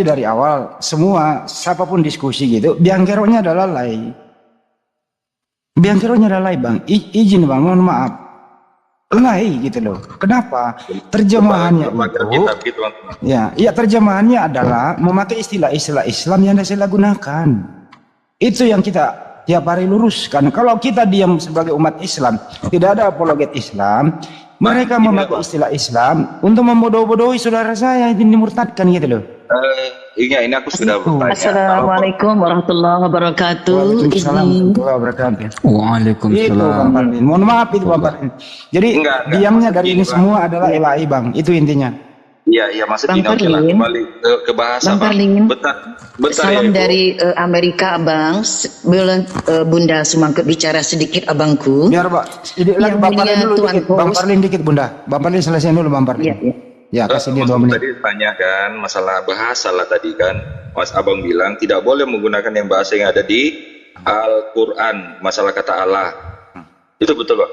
dari awal semua siapapun diskusi gitu, biangkeroknya adalah lay. Biangkeroknya adalah lay, Bang. Izin Bang, mohon maaf. Lay gitu loh. Kenapa? Terjemahannya itu ya, terjemahannya adalah memakai istilah-istilah Islam yang saya gunakan. Itu yang kita tiap hari luruskan. Kalau kita diam sebagai umat Islam, tidak ada apologet Islam, mereka memakai istilah Islam untuk membodoh-bodohi saudara saya yang dimurtadkan gitu loh. Ini aku sudah bertanya. Assalamualaikum warahmatullahi wabarakatuh. Waalaikumsalam warahmatullahi wabarakatuh. Waalaikumsalam. Mohon maaf itu Bang Parlin. Jadi diamnya dari ini semua adalah LAI Bang. Itu intinya. Iya, maksudnya kembali ke bahasa Bang Parlin. Betul salam ya, dari Amerika, Abang. Bunda Sumangkut bicara sedikit, abangku. Biar Pak, lagi Bang Parlin dulu dikit. Bang Parlin dikit, Bunda. Bang Parlin selesai dulu Bang Parlin. Iya. Ya, kasih dia 2 menit. Tadi tanya kan masalah bahasa lah tadi kan. Mas Abang bilang tidak boleh menggunakan yang bahasa yang ada di Al-Quran, masalah kata Allah. Itu betul Pak?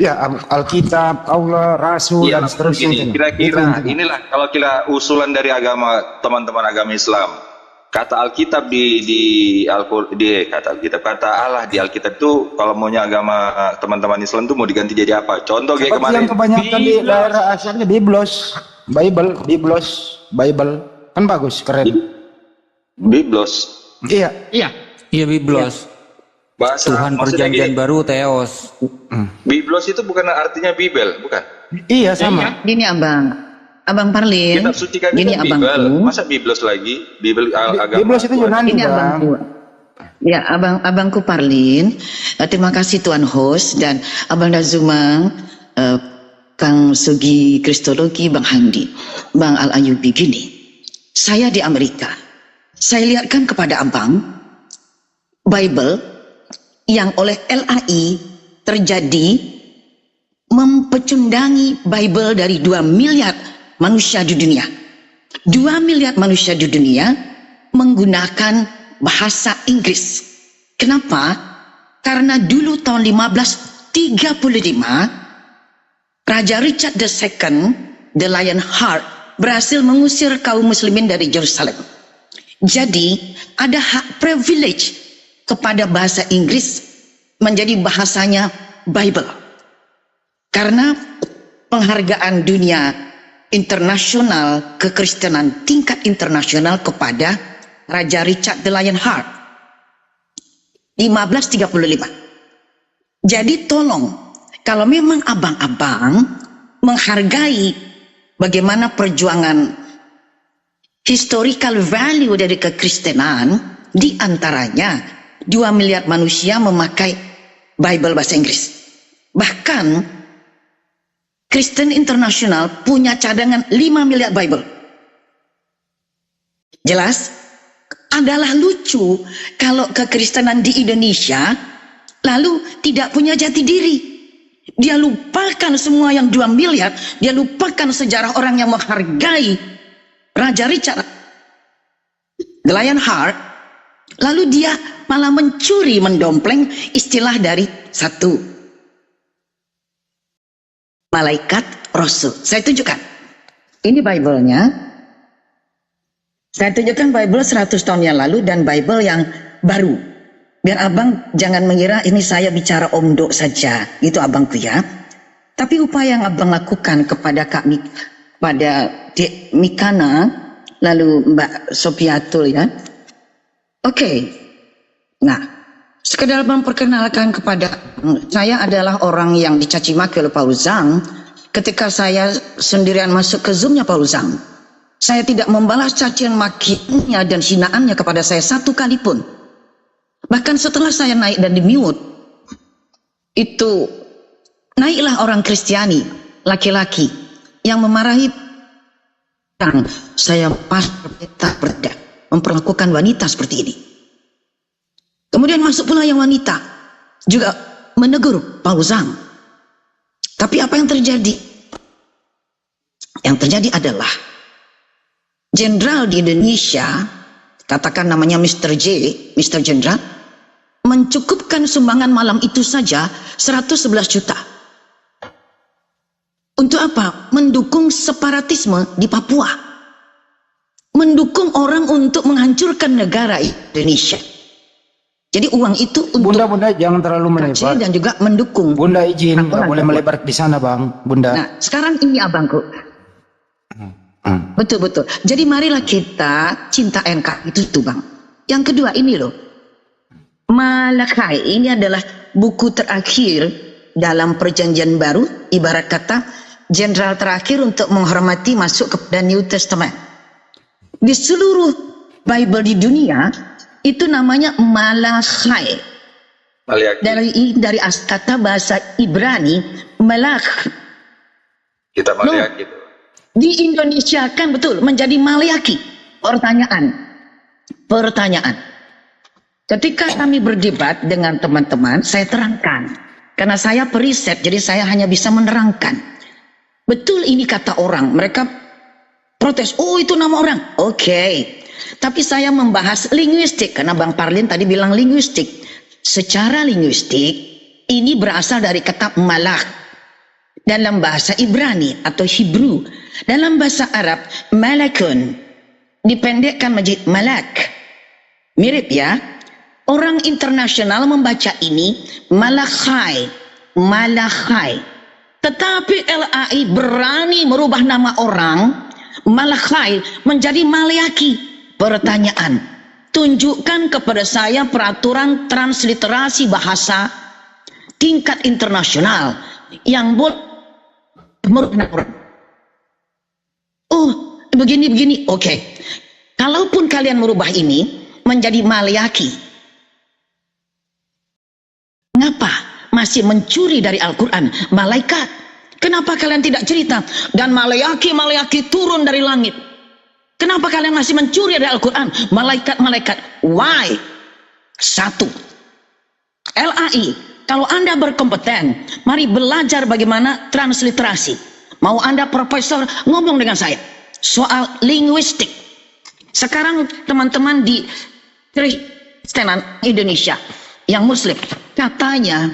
Ya, Alkitab, Allah, Rasul, dan seterusnya. Kira-kira inilah kalau kita usulan dari agama, teman-teman agama Islam. Kata Alkitab kata Allah di Alkitab itu kalau maunya agama teman-teman Islam itu mau diganti jadi apa? Contoh kayak kemarin. Yang kebanyakan di daerah asalnya Biblos, Bible. Kan bagus, keren. Biblos. Iya, Biblos. Bahasa Tuhan perjanjian baru Theos. Biblos itu bukan artinya Bibel, bukan? Iya sama. Gini Abang Parlin. Kitab suci kan Gini Bibel. abangku. Masa Biblos lagi? Bibel agama. Biblos itu Yunani Ini Bang. abangku. Ya, abangku Parlin. Terima kasih Tuan Host dan Abang Dazumang, Kang Sugi Kristologi, Bang Handi, Bang Al Ayubi. Gini, saya di Amerika. Saya lihatkan kepada abang Bible yang oleh LAI terjadi mempecundangi Bible dari 2 miliar manusia di dunia. 2 miliar manusia di dunia menggunakan bahasa Inggris. Kenapa? Karena dulu tahun 1535 Raja Richard II, the Lionheart, berhasil mengusir kaum muslimin dari Yerusalem. Jadi ada hak privilege kepada bahasa Inggris menjadi bahasanya Bible. Karena penghargaan dunia internasional kekristenan tingkat internasional kepada Raja Richard the Lionheart 1535. Jadi tolong, kalau memang abang-abang menghargai bagaimana perjuangan historical value dari kekristenan, di antaranya 2 miliar manusia memakai Bible bahasa Inggris. Bahkan Kristen Internasional punya cadangan 5 miliar Bible. Jelas? Adalah lucu kalau kekristenan di Indonesia lalu tidak punya jati diri. Dia lupakan semua yang 2 miliar, dia lupakan sejarah orang yang menghargai Raja Richard the Lionheart, lalu dia malah mencuri, mendompleng istilah dari satu malaikat Rasul. Saya tunjukkan. Ini Bible-nya. Saya tunjukkan Bible 100 tahun yang lalu dan Bible yang baru. Biar abang jangan mengira ini saya bicara omdo saja. Itu abangku ya. Tapi upaya yang abang lakukan kepada pada Dek Mikana, lalu Mbak Sopiatul ya. Oke. Nah, sekedar memperkenalkan kepada saya adalah orang yang dicaci maki oleh Paul Zhang ketika saya sendirian masuk ke Zoom-nya Paul Zhang. Saya tidak membalas cacian makiannya dan hinaannya kepada saya satu kali pun. Bahkan setelah saya naik dan di-mute, itu naiklah orang Kristiani, laki-laki yang memarahi saya pas berbeda memperlakukan wanita seperti ini. Kemudian masuk pula yang wanita juga menegur Paul Zhang. Tapi apa yang terjadi? Yang terjadi adalah jenderal di Indonesia, katakan namanya Mr. J, Mr. Jenderal, mencukupkan sumbangan malam itu saja 111 juta. Untuk apa? Mendukung separatisme di Papua. mendukung orang untuk menghancurkan negara Indonesia. Jadi uang itu untuk Bunda jangan terlalu melebar. dan juga mendukung. Bunda izin, nggak boleh melebar di sana, Bang. Bunda. Nah, sekarang ini abangku. Betul-betul. Jadi marilah kita cinta NKRI itu tuh, Bang. Yang kedua ini loh. Malakai ini adalah buku terakhir dalam perjanjian baru, ibarat kata jenderal terakhir untuk menghormati masuk kepada New Testament. Di seluruh Bible di dunia itu namanya Malakai. Dari kata bahasa Ibrani Malak. Kita Maliaki. Di Indonesia kan betul menjadi Maliaki. Pertanyaan. Ketika kami berdebat dengan teman-teman, saya terangkan. Karena saya periset, jadi saya hanya bisa menerangkan. Betul ini kata orang. Mereka protes. Oh, itu nama orang. Oke. Tapi saya membahas linguistik. Karena Bang Parlin tadi bilang linguistik. Secara linguistik, ini berasal dari kata malak. Dalam bahasa Ibrani atau Hebrew. Dalam bahasa Arab, malakun. Dipendekkan menjadi malak. Mirip ya. Orang internasional membaca ini Malakai. Tetapi LAI berani merubah nama orang Malakai menjadi Maliaki. Pertanyaan, tunjukkan kepada saya peraturan transliterasi bahasa tingkat internasional yang boleh merubah nama orang. Oh, begini. Oke. Kalaupun kalian merubah ini menjadi Maliaki, kenapa masih mencuri dari Al-Quran? Malaikat. Kenapa kalian tidak cerita? Dan Maliaki turun dari langit. Kenapa kalian masih mencuri dari Al-Quran? Malaikat. Why? Satu. LAI. Kalau Anda berkompeten, mari belajar bagaimana transliterasi. Mau Anda profesor, ngomong dengan saya. Soal linguistik. Sekarang teman-teman di Kristenan Indonesia yang Muslim, katanya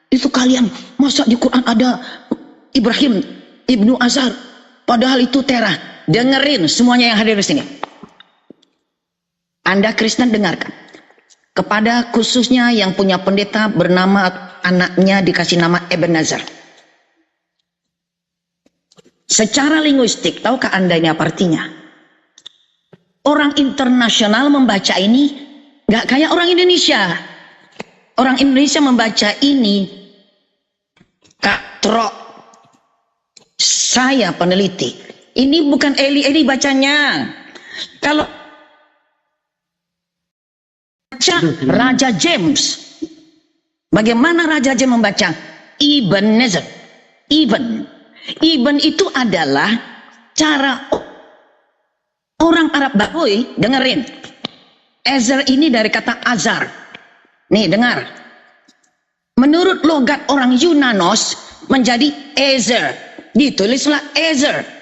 itu kalian masa di Quran ada Ibrahim Ibnu Azhar, padahal itu Terah. Dengerin semuanya yang hadir di sini. Anda Kristen dengarkan. Kepada khususnya yang punya pendeta bernama, anaknya dikasih nama Ebenezer. Secara linguistik, tahukah Anda ini apa artinya? Orang internasional membaca ini nggak kayak orang Indonesia. Orang Indonesia membaca ini katrok. Saya peneliti. Ini bukan Eli bacanya. Kalau baca Raja James, bagaimana Raja James membaca? Ebenezer. Eben itu adalah cara orang Arab Baduy. Dengerin. Ezer ini dari kata azar. Nih dengar. Menurut logat orang Yunanos menjadi Ezer. Ditulislah Ezer.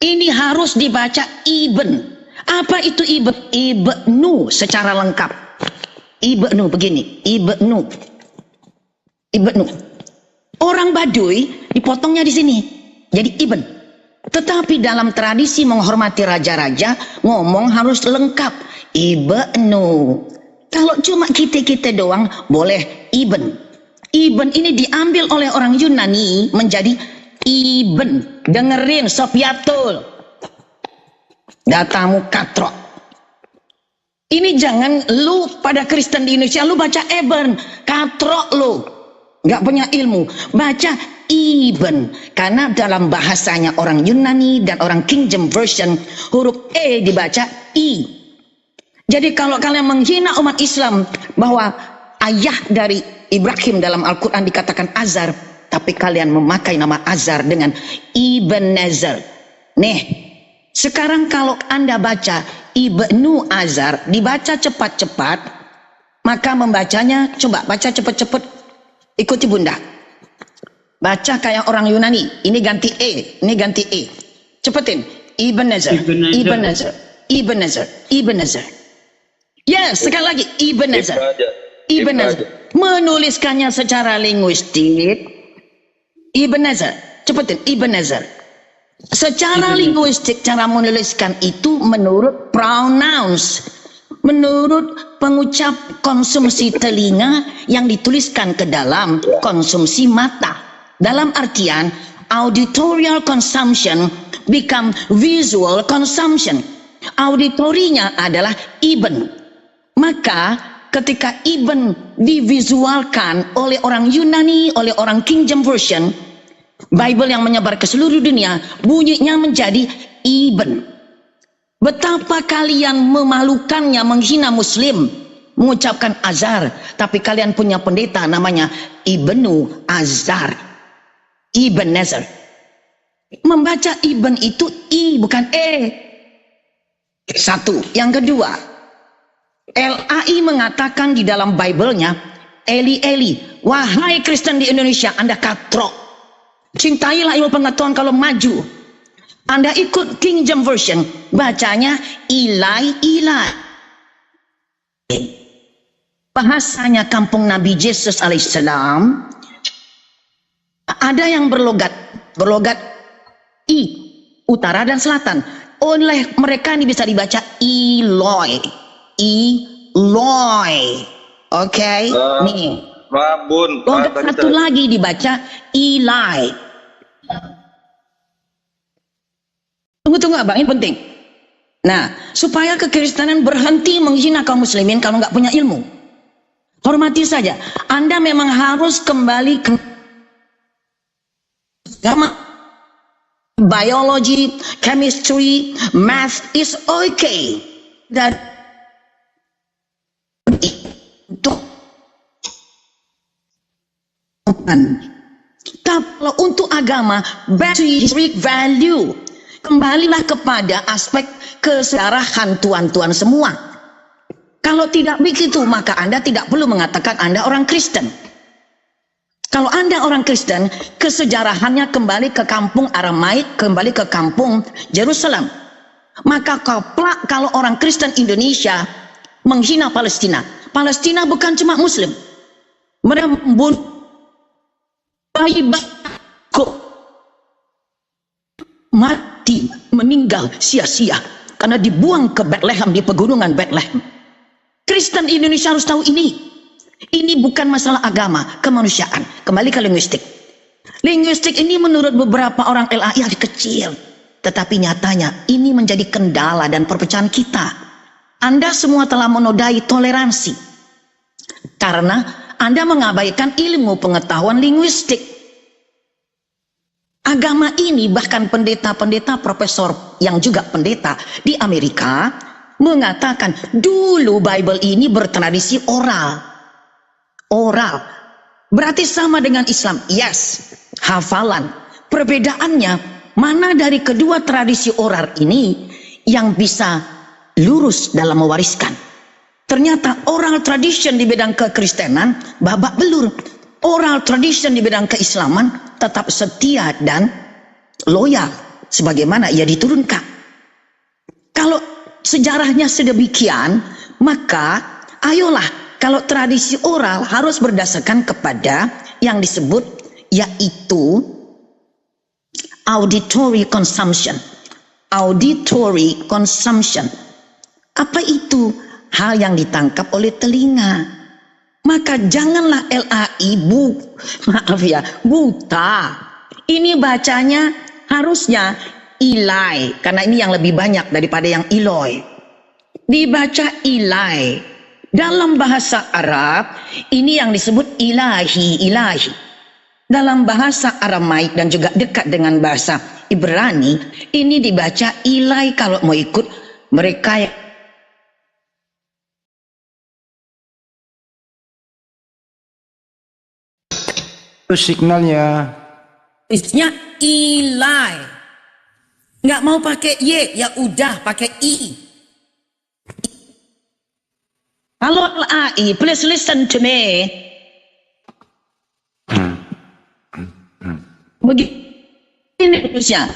Ini harus dibaca Iben. Apa itu Iben? Ibnu secara lengkap. Ibnu begini. Ibnu. Orang Baduy dipotongnya di sini. Jadi Iben. Tetapi dalam tradisi menghormati raja-raja, ngomong harus lengkap. Ibnu. Kalau cuma kita doang, boleh Iben. Iben ini diambil oleh orang Yunani menjadi Iben. Dengerin Sofiatul. Datamu katrok. Ini jangan lu pada Kristen di Indonesia, lu baca Eben. Katrok lu. Nggak punya ilmu. Baca Iben. Karena dalam bahasanya orang Yunani dan orang King James Version, huruf E dibaca I. Jadi kalau kalian menghina umat Islam bahwa ayah dari Ibrahim dalam Al-Quran dikatakan Azar, tapi kalian memakai nama Azar dengan Ebenezer. Nih, sekarang kalau Anda baca Ibnu Azar, dibaca cepat-cepat, maka membacanya, coba baca cepat-cepat, ikuti Bunda. Baca kayak orang Yunani, ini ganti E, ini ganti E. Cepetin, Ebenezer. Yes, sekali lagi, Ebenezer. Menuliskannya secara linguistik, Ebenezer. Cepetin, Ebenezer. Secara linguistik cara menuliskan itu menurut pronouns, menurut pengucap konsumsi telinga yang dituliskan ke dalam konsumsi mata. Dalam artian auditorial consumption become visual consumption. Auditorinya adalah Ibn. Maka ketika Ibn divisualkan oleh orang Yunani, oleh orang King James Version, Bible yang menyebar ke seluruh dunia, bunyinya menjadi Ibn. Betapa kalian memalukannya menghina Muslim, mengucapkan Azhar, tapi kalian punya pendeta namanya Ibnu Azhar, Ibn Nazar. Membaca Ibn itu I bukan E. Satu. Yang kedua, LAI mengatakan di dalam Bible-nya, Eli Eli, wahai Kristen di Indonesia, Anda katrok. Cintailah ilmu pengetahuan kalau maju. Anda ikut King James Version, bacanya Ilai Ilai. Bahasanya kampung Nabi Yesus alaihissalam. Ada yang berlogat I, utara dan selatan. Oleh mereka ini bisa dibaca Eloi. Eloi. Oke, nih. Bun, Logat satu lagi dibaca Eli. Tunggu abang, ini penting. Nah, supaya kekristenan berhenti menghina kaum muslimin kalau nggak punya ilmu, hormati saja. Anda memang harus kembali ke agama. Biology, chemistry, math is okay. Dan untuk kalau untuk agama, back to historic value. Kembalilah kepada aspek kesejarahan tuan-tuan semua. Kalau tidak begitu, maka Anda tidak perlu mengatakan Anda orang Kristen. Kalau Anda orang Kristen, kesejarahannya kembali ke kampung Aramaik, kembali ke kampung Jerusalem. Maka kalau orang Kristen Indonesia menghina Palestina, Palestina bukan cuma Muslim. Mereka membunuh bayi mati, meninggal sia-sia karena dibuang ke Bethlehem, di pegunungan Bethlehem. Kristen Indonesia harus tahu ini. Ini bukan masalah agama, kemanusiaan. Kembali ke linguistik. Linguistik ini menurut beberapa orang LAI kecil, tetapi nyatanya ini menjadi kendala dan perpecahan kita. Anda semua telah menodai toleransi karena Anda mengabaikan ilmu pengetahuan linguistik. Agama ini, bahkan pendeta-pendeta profesor yang juga pendeta di Amerika mengatakan dulu Bible ini bertradisi oral. Oral berarti sama dengan Islam. Yes, hafalan. Perbedaannya, mana dari kedua tradisi oral ini yang bisa lurus dalam mewariskan? Ternyata oral tradition di bidang kekristenan babak belur. Oral tradition di bidang keislaman tetap setia dan loyal sebagaimana ia diturunkan. Kalau sejarahnya sedemikian, maka ayolah, kalau tradisi oral harus berdasarkan kepada yang disebut yaitu auditory consumption. Auditory consumption. Apa itu? Hal yang ditangkap oleh telinga. Maka janganlah LAI buta. Ini bacanya harusnya Ilai, karena ini yang lebih banyak daripada yang Iloi. Dibaca Ilai. Dalam bahasa Arab, ini yang disebut ilahi, ilahi. Dalam bahasa Aramaik dan juga dekat dengan bahasa Ibrani, ini dibaca Ilai kalau mau ikut mereka yang signalnya. tulisnya Ilai. Nggak mau pakai Y, ya udah pakai I. Halo LAI, please listen to me. Begini Indonesia.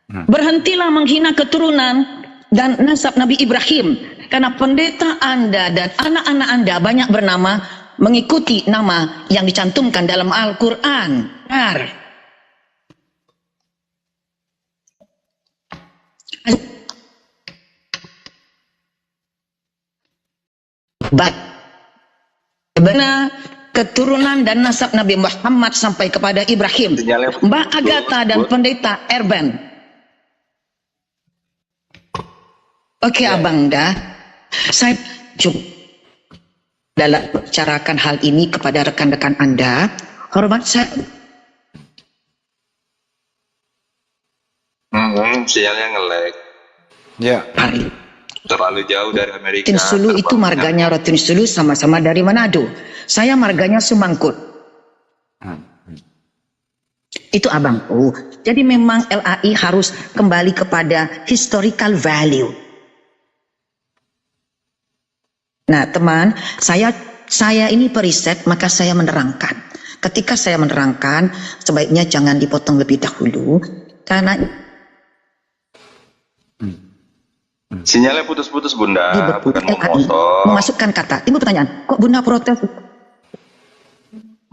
Berhentilah menghina keturunan dan nasab Nabi Ibrahim. Karena pendeta Anda dan anak-anak Anda banyak bernama mengikuti nama yang dicantumkan dalam Al-Quran. benar keturunan dan nasab Nabi Muhammad sampai kepada Ibrahim. Mbak Agatha dan Pendeta Erben. Oke, Abang dah. Saya coba dalam bicarakan hal ini kepada rekan-rekan Anda. Hormat saya. Sinyalnya nge-lag. Ya. Terlalu jauh dari Amerika. Rotin Sulu itu marganya Rotin Sulu, sama-sama dari Manado. Saya marganya Sumangkut. Itu Abang. Oh, jadi memang LAI harus kembali kepada historical value. Nah, teman, saya ini periset, maka saya menerangkan. Ketika saya menerangkan, sebaiknya jangan dipotong lebih dahulu, karena sinyalnya putus-putus, Bunda. Bukan LAI memotong. memasukkan kata. Timbul pertanyaan, kok Bunda protes?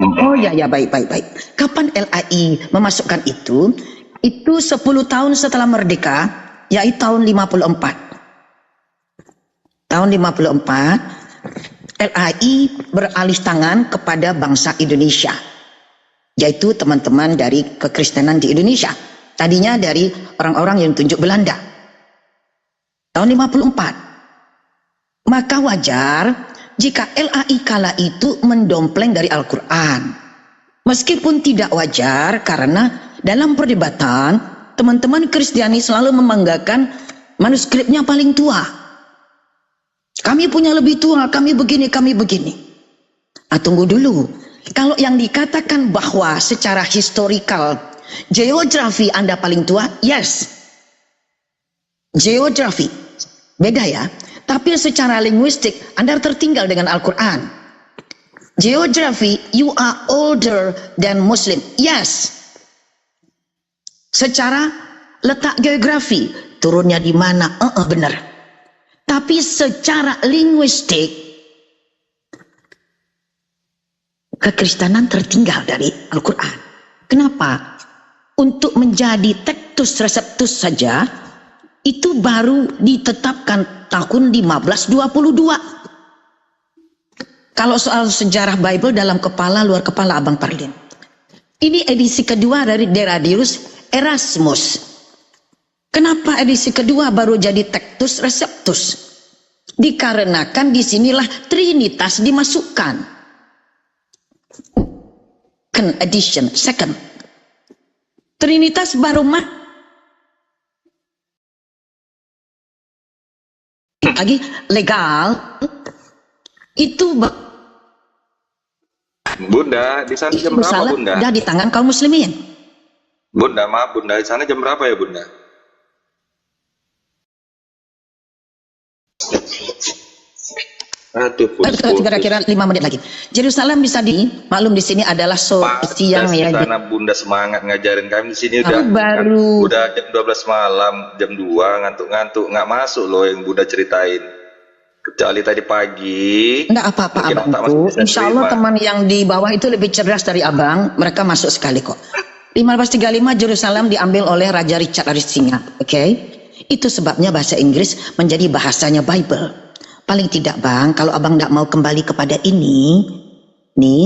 Oh ya, baik. Kapan LAI memasukkan itu? Itu 10 tahun setelah merdeka, yaitu tahun 54. Tahun 54, LAI beralih tangan kepada bangsa Indonesia, yaitu teman-teman dari kekristenan di Indonesia. Tadinya dari orang-orang yang tunjuk Belanda. Tahun 54. Maka wajar jika LAI kala itu mendompleng dari Al-Quran. Meskipun tidak wajar karena dalam perdebatan teman-teman Kristiani selalu membanggakan manuskripnya paling tua. Kami punya lebih tua, kami begini. Tunggu dulu. Kalau yang dikatakan bahwa secara historical geografi Anda paling tua, yes. Geografi. Beda ya. Tapi secara linguistik Anda tertinggal dengan Al-Quran. Geografi, you are older than Muslim. Yes. Secara letak geografi, turunnya di mana? Benar. Tapi secara linguistik, kekristenan tertinggal dari Al-Quran. Kenapa? Untuk menjadi Textus Receptus saja, itu baru ditetapkan tahun 1522. Kalau soal sejarah Bible dalam kepala, luar kepala Abang Parlin. Ini edisi kedua dari Deradius Erasmus. Kenapa edisi kedua baru jadi Textus Receptus? Dikarenakan disinilah Trinitas dimasukkan. Edition, second. Trinitas baru lagi legal itu Bunda, di sana jam berapa, Bunda? Udah di tangan kaum muslimin. Bunda, maaf Bunda, di sana jam berapa ya, Bunda? Kira-kira 5 menit lagi. Yerusalem bisa maklum di sini adalah siang ya. Karena Bunda semangat ngajarin kami di sini udah jam 12 malam, jam 2 ngantuk-ngantuk, nggak masuk loh yang Bunda ceritain. Kecuali tadi pagi. Enggak apa-apa Abangku. Insya Allah teman yang di bawah itu lebih cerdas dari Abang, mereka masuk sekali kok. 1535 Yerusalem diambil oleh Raja Richard dari Singa. Oke. Itu sebabnya bahasa Inggris menjadi bahasanya Bible. Paling tidak Bang, kalau Abang tidak mau kembali kepada ini, nih,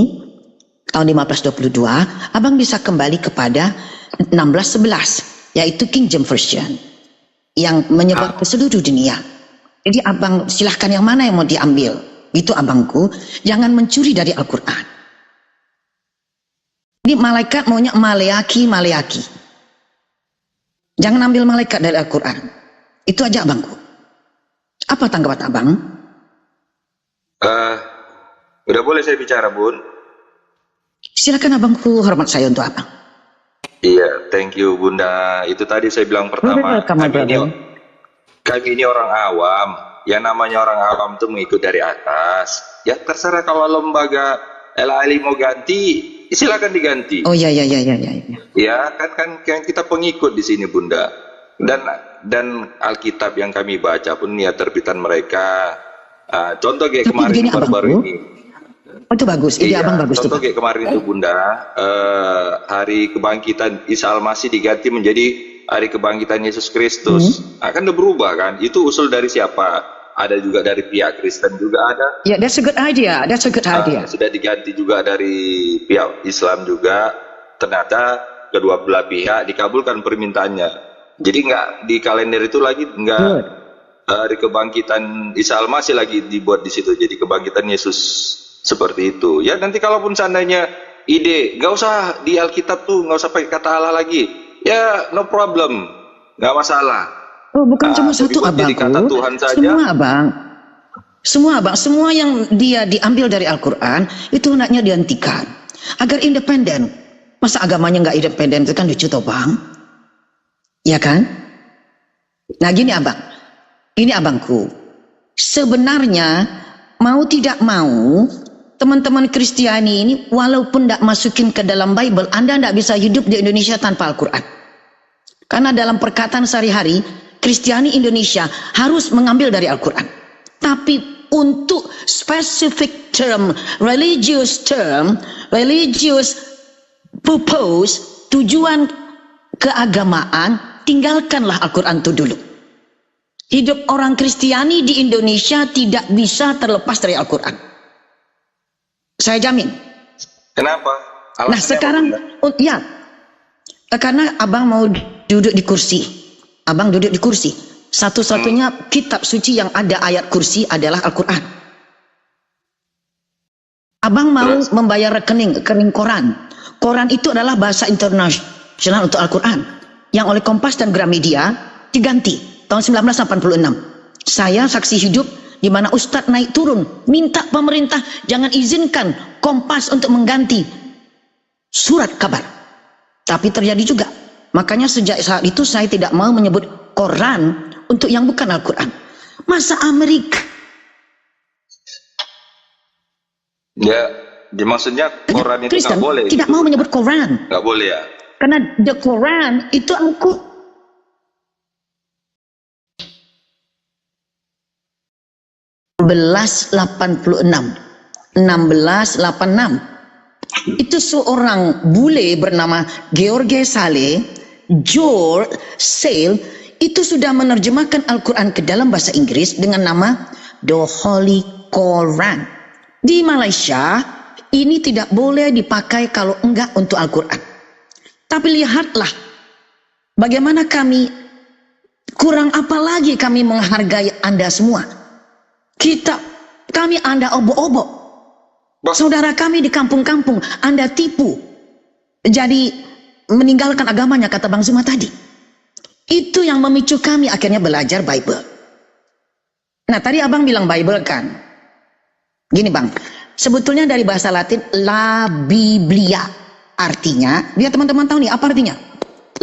tahun 1522, Abang bisa kembali kepada 1611, yaitu King James Version, yang menyebar ke seluruh dunia. Jadi Abang silahkan yang mana yang mau diambil. Itu Abangku, jangan mencuri dari Al-Quran. Ini malaikat maunya maleaki. Jangan ambil malaikat dari Al-Quran. Itu aja Abangku. Apa tanggapan Abang? Udah boleh saya bicara, Bun? Silakan Abangku, hormat saya untuk Abang. Iya, thank you Bunda. Itu tadi saya bilang pertama, kami ini orang awam. Yang namanya orang awam itu mengikut dari atas. Ya terserah kalau lembaga LAI mau ganti, silakan diganti. Oh iya. Ya kan kita pengikut di sini Bunda. Dan Alkitab yang kami baca pun ya terbitan mereka. Contoh kayak kemarin baru-baru ini. Oh itu bagus, ide Abang bagus. Contoh kayak kemarin itu Bunda, hari kebangkitan Isa Al-Masih diganti menjadi hari kebangkitan Yesus Kristus. Kan udah berubah kan? Itu usul dari siapa? Ada juga dari pihak Kristen juga ada. Ya, that's a good idea. That's a good idea. Sudah diganti juga dari pihak Islam juga. Ternyata kedua belah pihak dikabulkan permintaannya. Jadi nggak di kalender itu lagi nggak hari kebangkitan Isa Al-Masih lagi dibuat di situ. Jadi kebangkitan Yesus seperti itu. Ya nanti kalaupun seandainya ide nggak usah di Alkitab tuh nggak usah pakai kata Allah lagi. Ya no problem, nggak masalah. Oh, bukan cuma satu abang. Kata Tuhan saja. Semua abang, semua yang dia diambil dari Al-Quran itu hendaknya dihentikan agar independen. Masa agamanya nggak independen itu kan lucu toh bang, ya kan? Nah gini abang, ini abangku. Sebenarnya mau tidak mau teman-teman Kristiani ini walaupun tidak masukin ke dalam Bible, Anda tidak bisa hidup di Indonesia tanpa Al-Quran. Karena dalam perkataan sehari-hari, Kristiani Indonesia harus mengambil dari Al-Quran. Tapi untuk specific term, religious purpose, tujuan keagamaan, tinggalkanlah Al-Quran itu dulu. Hidup orang Kristiani di Indonesia tidak bisa terlepas dari Al-Quran. Saya jamin. Kenapa? Nah sekarang, ya, karena abang mau duduk di kursi. Abang duduk di kursi. Satu-satunya kitab suci yang ada ayat kursi adalah Al-Quran. Abang mau membayar rekening koran. Koran itu adalah bahasa internasional untuk Al-Quran. Yang oleh Kompas dan Gramedia diganti tahun 1986. Saya saksi hidup di mana Ustadz naik turun minta pemerintah jangan izinkan Kompas untuk mengganti surat kabar. Tapi terjadi juga. Makanya sejak saat itu saya tidak mau menyebut koran untuk yang bukan Al-Quran. Masa Amerika? Ya, maksudnya koran itu Kristen nggak boleh. Tidak gitu. mau menyebut koran. Nggak boleh ya? Karena the Quran itu Al-Quran. 1686 itu seorang bule bernama George Sale itu sudah menerjemahkan Al-Quran ke dalam bahasa Inggris dengan nama The Holy Quran. Di Malaysia ini tidak boleh dipakai kalau enggak untuk Al-Quran. Tapi lihatlah bagaimana kami kurang apa lagi kami menghargai Anda semua. Kami Anda obok-obok. Saudara kami di kampung-kampung Anda tipu. Jadi meninggalkan agamanya kata Bang Zuma tadi. Itu yang memicu kami akhirnya belajar Bible. Nah tadi abang bilang Bible kan. Gini bang. Sebetulnya dari bahasa Latin La Biblia. Artinya, biar teman-teman tahu nih apa artinya.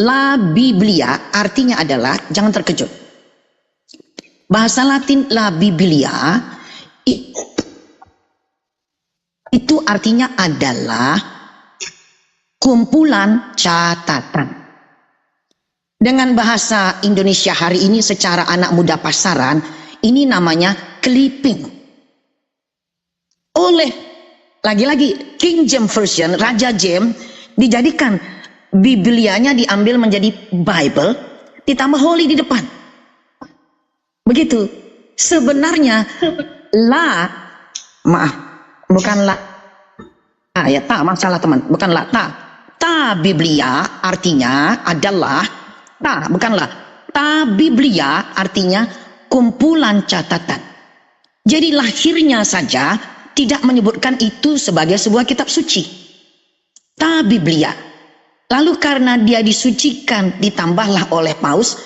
La Biblia artinya adalah, jangan terkejut. Bahasa Latin La Biblia itu artinya adalah kumpulan catatan. Dengan bahasa Indonesia hari ini secara anak muda pasaran, ini namanya clipping. Oleh lagi-lagi King James Version, Raja James dijadikan Biblianya diambil menjadi Bible, ditambah Holy di depan. Begitu. Sebenarnya bukan ya ta, masalah teman, bukan ta Biblia artinya adalah ta Biblia artinya kumpulan catatan. Jadi lahirnya saja tidak menyebutkan itu sebagai sebuah kitab suci. Ta Biblia. Lalu karena dia disucikan ditambahlah oleh Paus,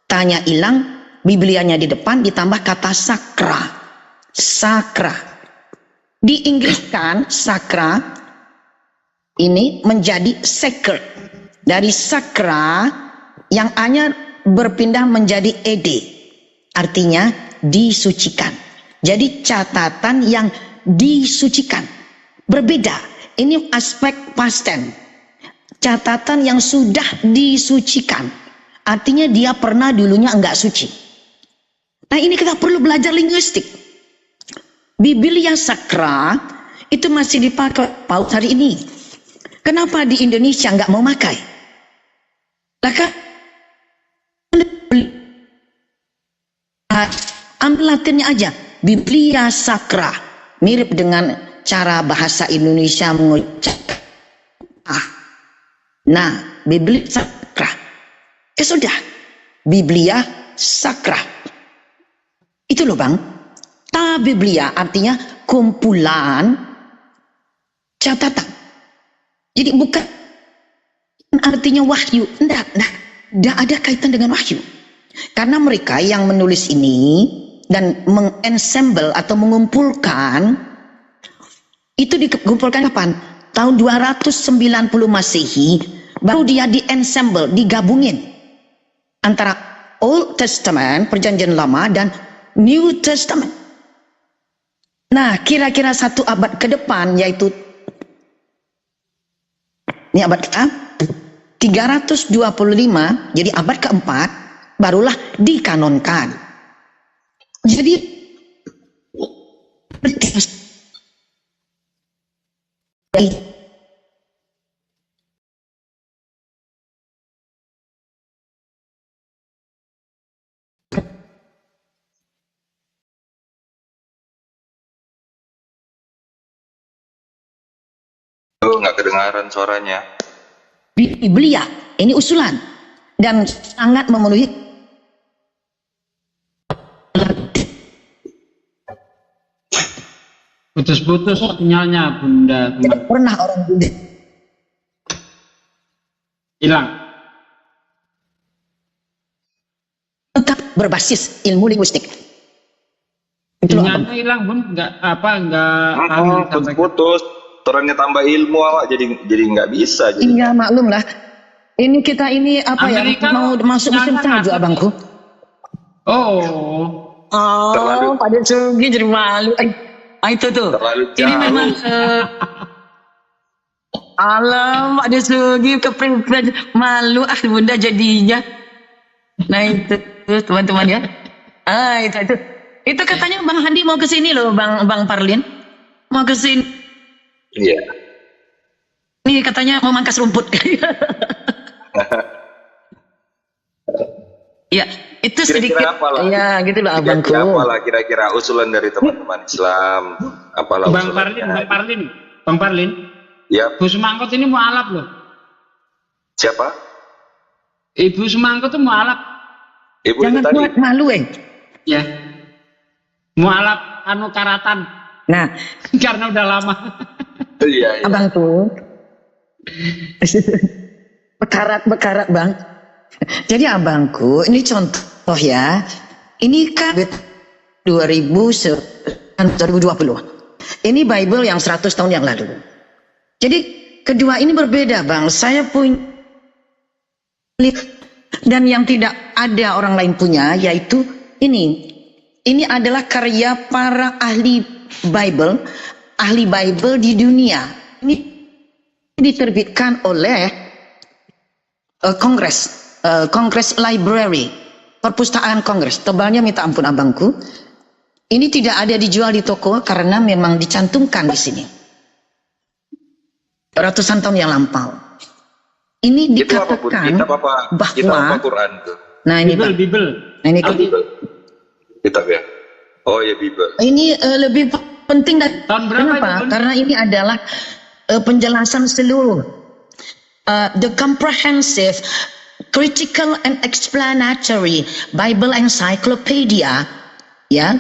tanya hilang, Biblianya di depan ditambah kata sakra. Sakra. Di Inggris kan sakra ini menjadi sacred. Dari sakra yang hanya berpindah menjadi ed. Artinya disucikan. Jadi catatan yang disucikan. Berbeda. Ini aspek past tense. Catatan yang sudah disucikan. Artinya dia pernah dulunya enggak suci. Nah ini kita perlu belajar linguistik. Biblia sakra itu masih dipakai Paus hari ini. Kenapa di Indonesia enggak mau pakai? Lah ambil Latinnya aja, Biblia Sacra, mirip dengan cara bahasa Indonesia mengucap. Nah, Biblia Sacra. Ya sudah, Biblia Sacra. Itu loh Bang. Ta Biblia artinya kumpulan catatan. Jadi bukan artinya wahyu. Enggak ada kaitan dengan wahyu. Karena mereka yang menulis ini dan mengensemble atau mengumpulkan, itu dikumpulkan kapan? Tahun 290 Masehi, baru dia di-ensemble, digabungin antara Old Testament, Perjanjian Lama, dan New Testament. Nah, kira-kira 1 abad ke depan, yaitu ini abad kita 325, jadi abad keempat, barulah dikanonkan. Jadi nggak kedengaran suaranya. Biblia ini usulan dan sangat memenuhi. Putus-putus sinyalnya Bunda. Tidak pernah orang Bunda Hilang. tetap berbasis ilmu linguistik. Itu Sinyalnya hilang Bun, nggak Putus-putus. Suaranya tambah ilmu awak jadi nggak bisa. Iya maklum lah. Ini kita ini apa Amerika, ya mau masuk musim salju abangku. Oh. Oh, pada Sugi jadi malu. Itu tuh. Terlalu Ini jauh. memang alam ada Sugi kepepet malu Bunda jadinya. Nah itu teman-teman ya. Itu katanya Bang Handi mau ke sini loh, Bang Parlin. Mau ke sini. Iya. Ini katanya mau mangkas rumput. Ya, itu sedikit. Ya, gitu loh abangku. Kira-kira usulan dari teman-teman Islam. Apalah Bang Parlin. Ya. Bu Semangkut ini mualaf loh. Siapa? Ibu Semangkut itu mualaf. Ibu Jangan itu tadi. buat malu Ya. Mualaf anu karatan. Nah, Karena udah lama. Iya. abangku. Bekarat Bang. Jadi abangku, ini contoh ya. Ini kan 2020. Ini Bible yang 100 tahun yang lalu. Jadi kedua ini berbeda Bang. Saya punya dan yang tidak ada orang lain punya, yaitu ini. Ini adalah karya para ahli Bible di dunia. Ini diterbitkan oleh Congress Library, perpustakaan Kongres. Tebalnya minta ampun abangku. Ini tidak ada dijual di toko karena memang dicantumkan di sini. Ratusan tahun yang lampau. Ini dikatakan bahwa Quran tuh. Nah ini Bible. Nah, ini Kitab ya. Oh ya Bible. Ini lebih penting dari Tahun berapa kenapa? itu, Karena ini adalah penjelasan seluruh the comprehensive, critical and explanatory Bible Encyclopedia, ya.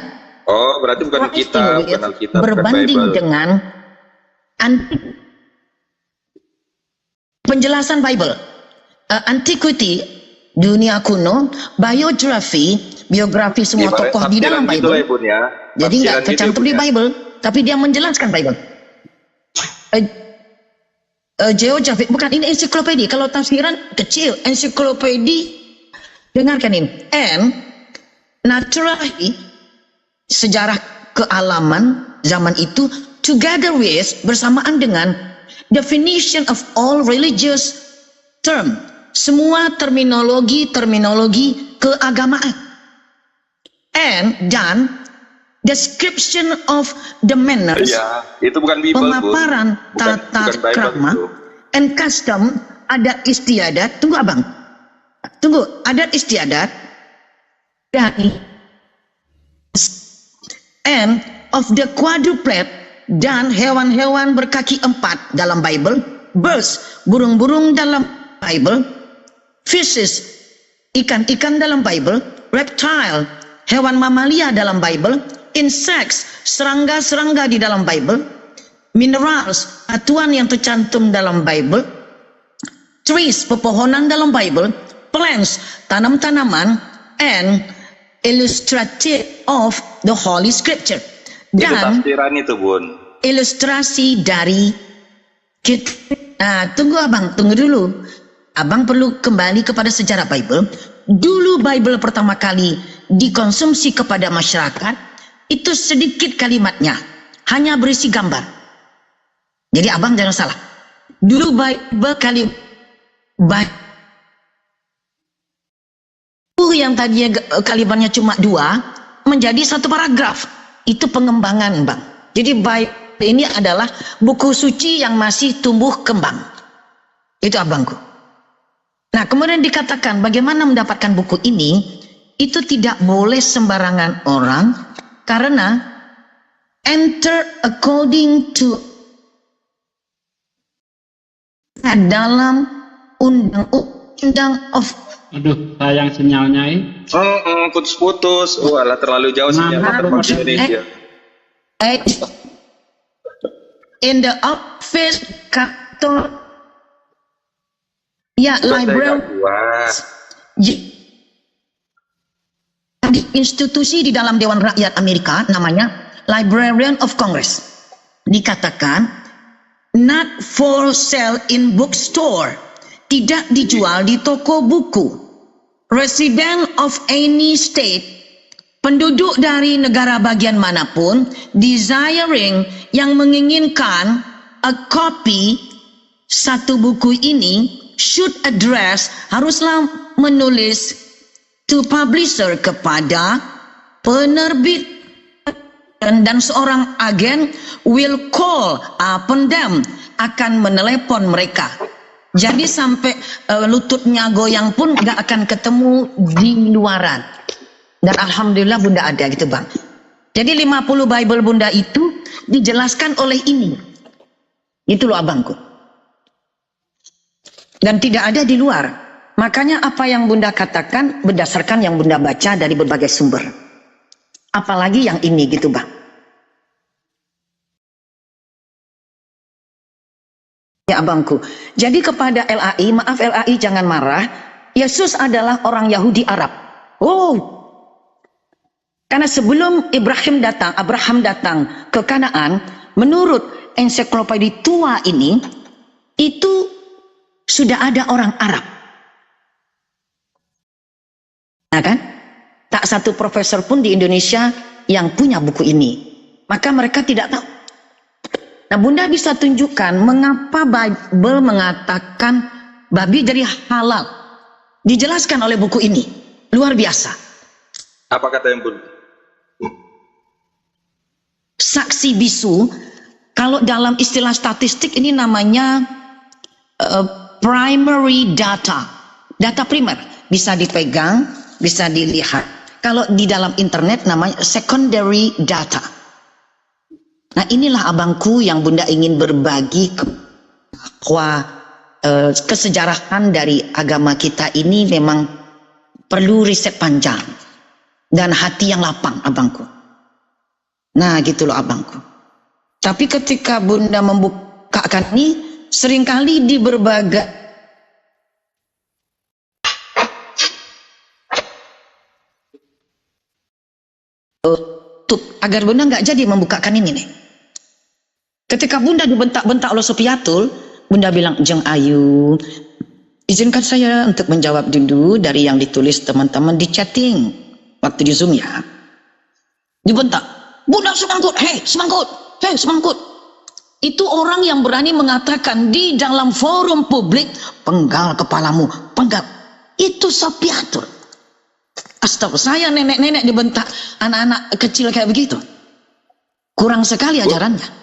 Oh, berarti bukan kitab, bukan Alkitab, berbanding bukan Bible. dengan penjelasan Bible, antiquity, dunia kuno, biografi semua tokoh di dalam Bible. Ya, Jadi nggak tercantum di Bible, tapi dia menjelaskan Bible. Geography, bukan ini ensiklopedia. Kalau tafsiran kecil, ensiklopedia. Dengarkan ini. And naturally, sejarah kealaman zaman itu together with, bersamaan dengan definition of all religious term, semua terminologi keagamaan, dan description of the manners, ya, itu bukan Bible, pemaparan tata krama and custom, adat istiadat. Tunggu abang, tunggu, adat istiadat dari and of the quadruped dan hewan-hewan berkaki 4 dalam Bible, birds, burung-burung dalam Bible, fishes, ikan-ikan dalam Bible, reptile, hewan mamalia dalam Bible, insects, serangga-serangga di dalam Bible, minerals, batuan yang tercantum dalam Bible, trees, pepohonan dalam Bible, plants, tanam-tanaman, and illustrative of the Holy Scripture. Dan itu tafsiran itu, Bun. Ilustrasi dari kita. Tunggu abang, tunggu dulu. Abang perlu kembali kepada sejarah Bible. Dulu Bible pertama kali dikonsumsi kepada masyarakat, itu sedikit kalimatnya, hanya berisi gambar. Jadi abang jangan salah. Dulu Bible yang tadinya kalimatnya cuma 2 menjadi 1 paragraf. Itu pengembangan, Bang. Jadi Bible ini adalah buku suci yang masih tumbuh kembang. Itu abangku. Nah, kemudian dikatakan bagaimana mendapatkan buku ini, itu tidak boleh sembarangan orang, karena enter according to dalam undang-undang of. Aduh, sayang sinyalnya ini. Putus-putus. Walah, terlalu jauh sinyalnya termasuk Indonesia. In the office kantor, ya, library, di institusi di dalam Dewan Rakyat Amerika namanya Librarian of Congress, dikatakan not for sale in bookstore, tidak dijual di toko buku. Resident of any state, penduduk dari negara bagian manapun, desiring, yang menginginkan a copy, satu buku ini, should address, haruslah menulis to publisher, kepada penerbit, dan seorang agen will call upon them, akan menelepon mereka. Jadi sampai lututnya goyang pun gak akan ketemu di luaran. Dan alhamdulillah Bunda ada gitu, Bang. Jadi 50 Bible Bunda itu dijelaskan oleh ini. Itu loh abangku. Dan tidak ada di luar. Makanya apa yang Bunda katakan berdasarkan yang Bunda baca dari berbagai sumber. Apalagi yang ini gitu, Bang. Ya abangku. Jadi kepada LAI, maaf LAI jangan marah. Yesus adalah orang Yahudi Arab. Oh. Karena sebelum Abraham datang ke Kanaan, menurut ensiklopedia tua ini, itu sudah ada orang Arab. Nah kan? Tak satu profesor pun di Indonesia yang punya buku ini. Maka mereka tidak tahu. Nah, Bunda bisa tunjukkan mengapa Bible mengatakan babi jadi halal. Dijelaskan oleh buku ini. Luar biasa. Apa kata yang Bun? Saksi bisu, kalau dalam istilah statistik ini namanya primary data. Data primer. Bisa dipegang, bisa dilihat. Kalau di dalam internet namanya secondary data. Nah inilah abangku yang Bunda ingin berbagi bahwa kesejarahan dari agama kita ini memang perlu riset panjang dan hati yang lapang abangku. Nah gitu loh abangku. Tapi ketika Bunda membukakan ini seringkali di berbagai agar Bunda nggak jadi membukakan ini nih. Ketika Bunda dibentak-bentak oleh Sopiatul, Bunda bilang, Jeng Ayu, izinkan saya untuk menjawab dulu dari yang ditulis teman-teman di chatting waktu di Zoom ya. Dibentak, Bunda semangkut, hei semangkut. Itu orang yang berani mengatakan di dalam forum publik, penggal kepalamu, penggal. Itu Sopiatul. Astagfirullah, saya nenek-nenek dibentak anak-anak kecil kayak begitu. Kurang sekali ajarannya.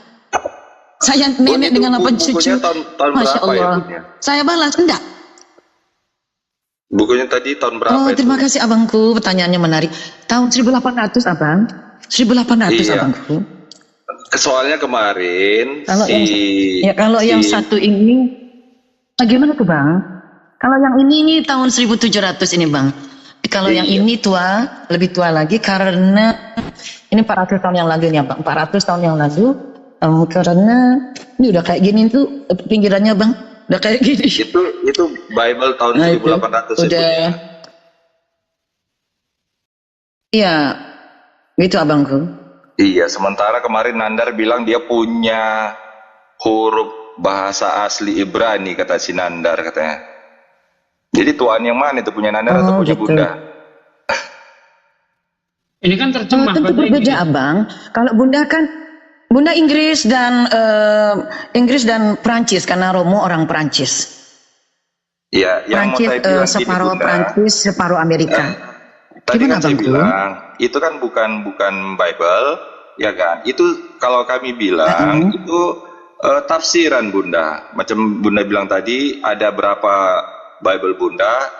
Saya nenek dengan 8 cucu. Tahun Masya berapa Allah. Ya, saya balas, enggak. Bukunya tadi tahun berapa Oh, itu? terima kasih abangku. Pertanyaannya menarik. Tahun 1800 abang. 1800 Iya. abangku. Soalnya kemarin Kalau si yang satu ini bagaimana tuh bang? Kalau yang ini tahun 1700 ini bang. Kalau yang Iya. ini tua, lebih tua lagi karena ini 400 tahun yang lalu nih bang. 400 tahun yang lalu karena ini udah kayak gini tuh pinggirannya bang. Udah kayak gini. itu Bible tahun Nah, 1800 itu. udah. Iya, gitu abangku. Iya, sementara kemarin Nandar bilang dia punya huruf bahasa asli Ibrani, kata si Nandar katanya. Jadi Tuhan yang mana itu, punya Nandar atau punya gitu. Bunda? Ini kan terjemah Tentu bahasa berbeda Inggris. abang. Kalau bunda kan bunda Inggris dan Prancis karena Romo orang Prancis. Ya, yang Prancis mau saya bilang gini, separuh Bunda. Prancis separuh Amerika. Tadi Gimana, kan saya Abangku? bilang itu kan bukan Bible, ya kan? Itu kalau kami bilang itu tafsiran Bunda. Macam Bunda bilang tadi ada berapa Bible Bunda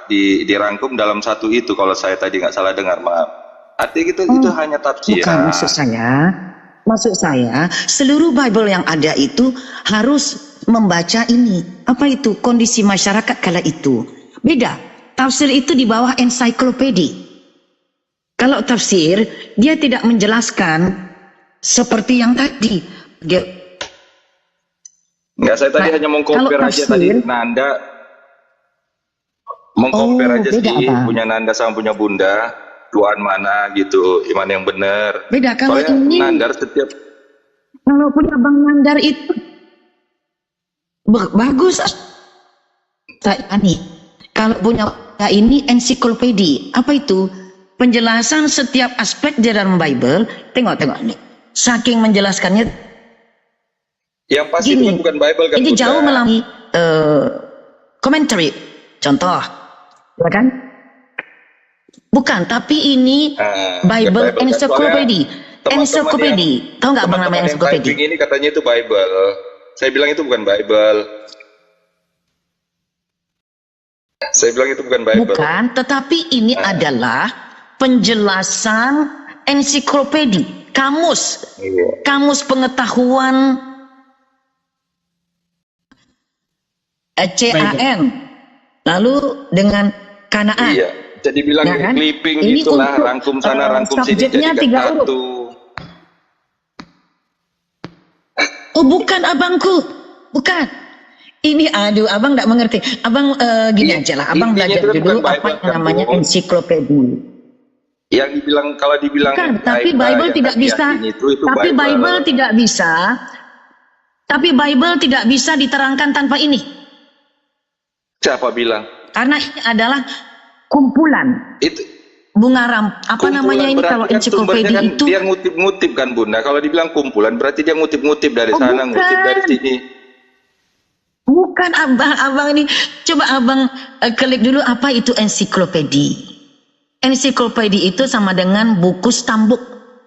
dirangkum dalam satu itu. Kalau saya tadi nggak salah dengar, maaf. Artinya itu hanya tafsiran. Bukan maksud saya seluruh Bible yang ada itu harus membaca ini. Apa itu kondisi masyarakat kala itu? Beda. Tafsir itu di bawah ensiklopedia. Kalau tafsir, dia tidak menjelaskan seperti yang tadi. Enggak, saya tadi hanya mengcompare aja tadi Nanda. Mengcompare aja beda, sih, Abang. punya Nanda sama punya Bunda. Tuhan mana gitu, iman yang benar. Beda kalau Soalnya ini. Nandar setiap Kalau punya Bang Nandar itu bagus. Saya nih, kalau punya ini ensiklopedia. Apa itu? Penjelasan setiap aspek di dalam Bible. Tengok nih. Saking menjelaskannya. yang pasti itu kan bukan Bible kan, Ini Bunda. jauh melalui commentary. Contoh, ya kan? Bukan, tapi ini Bible kan? encyclopedia. Encyclopedia. Tahu nggak abang namanya encyclopedia? Ini katanya itu Bible. Saya bilang itu bukan Bible. Saya bilang itu bukan Bible. Bukan, tetapi ini adalah penjelasan ensiklopedia, kamus, kamus pengetahuan CAN, lalu dengan Kanaan. Iya, jadi bilang Ya kan? clipping Ini itulah, untuk, rangkum sana, rangkum sini, subjeknya jadi 3 huruf. satu. Oh bukan abangku, bukan. Ini aduh, abang nggak mengerti. Abang gini aja lah, abang Intinya belajar itu kan dulu bukan apa Bible, yang kan, namanya Bu? ensiklopedia. Yang dibilang, kalau dibilang Bukan, tapi Bible yang tidak kami bisa. yakini itu Tapi Bible tidak bisa. Tapi Bible tidak bisa diterangkan tanpa ini. Siapa bilang? Karena ini adalah kumpulan Itu bunga apa kumpulan namanya ini berarti kalau kan ensiklopedia sumbernya kan itu. dia ngutip-ngutip kan, Bunda. Kalau dibilang kumpulan berarti dia ngutip-ngutip dari Oh, sana, bukan. ngutip dari sini. Bukan abang ini. Coba abang klik dulu apa itu ensiklopedia. Ensiklopedia itu sama dengan buku stambuk,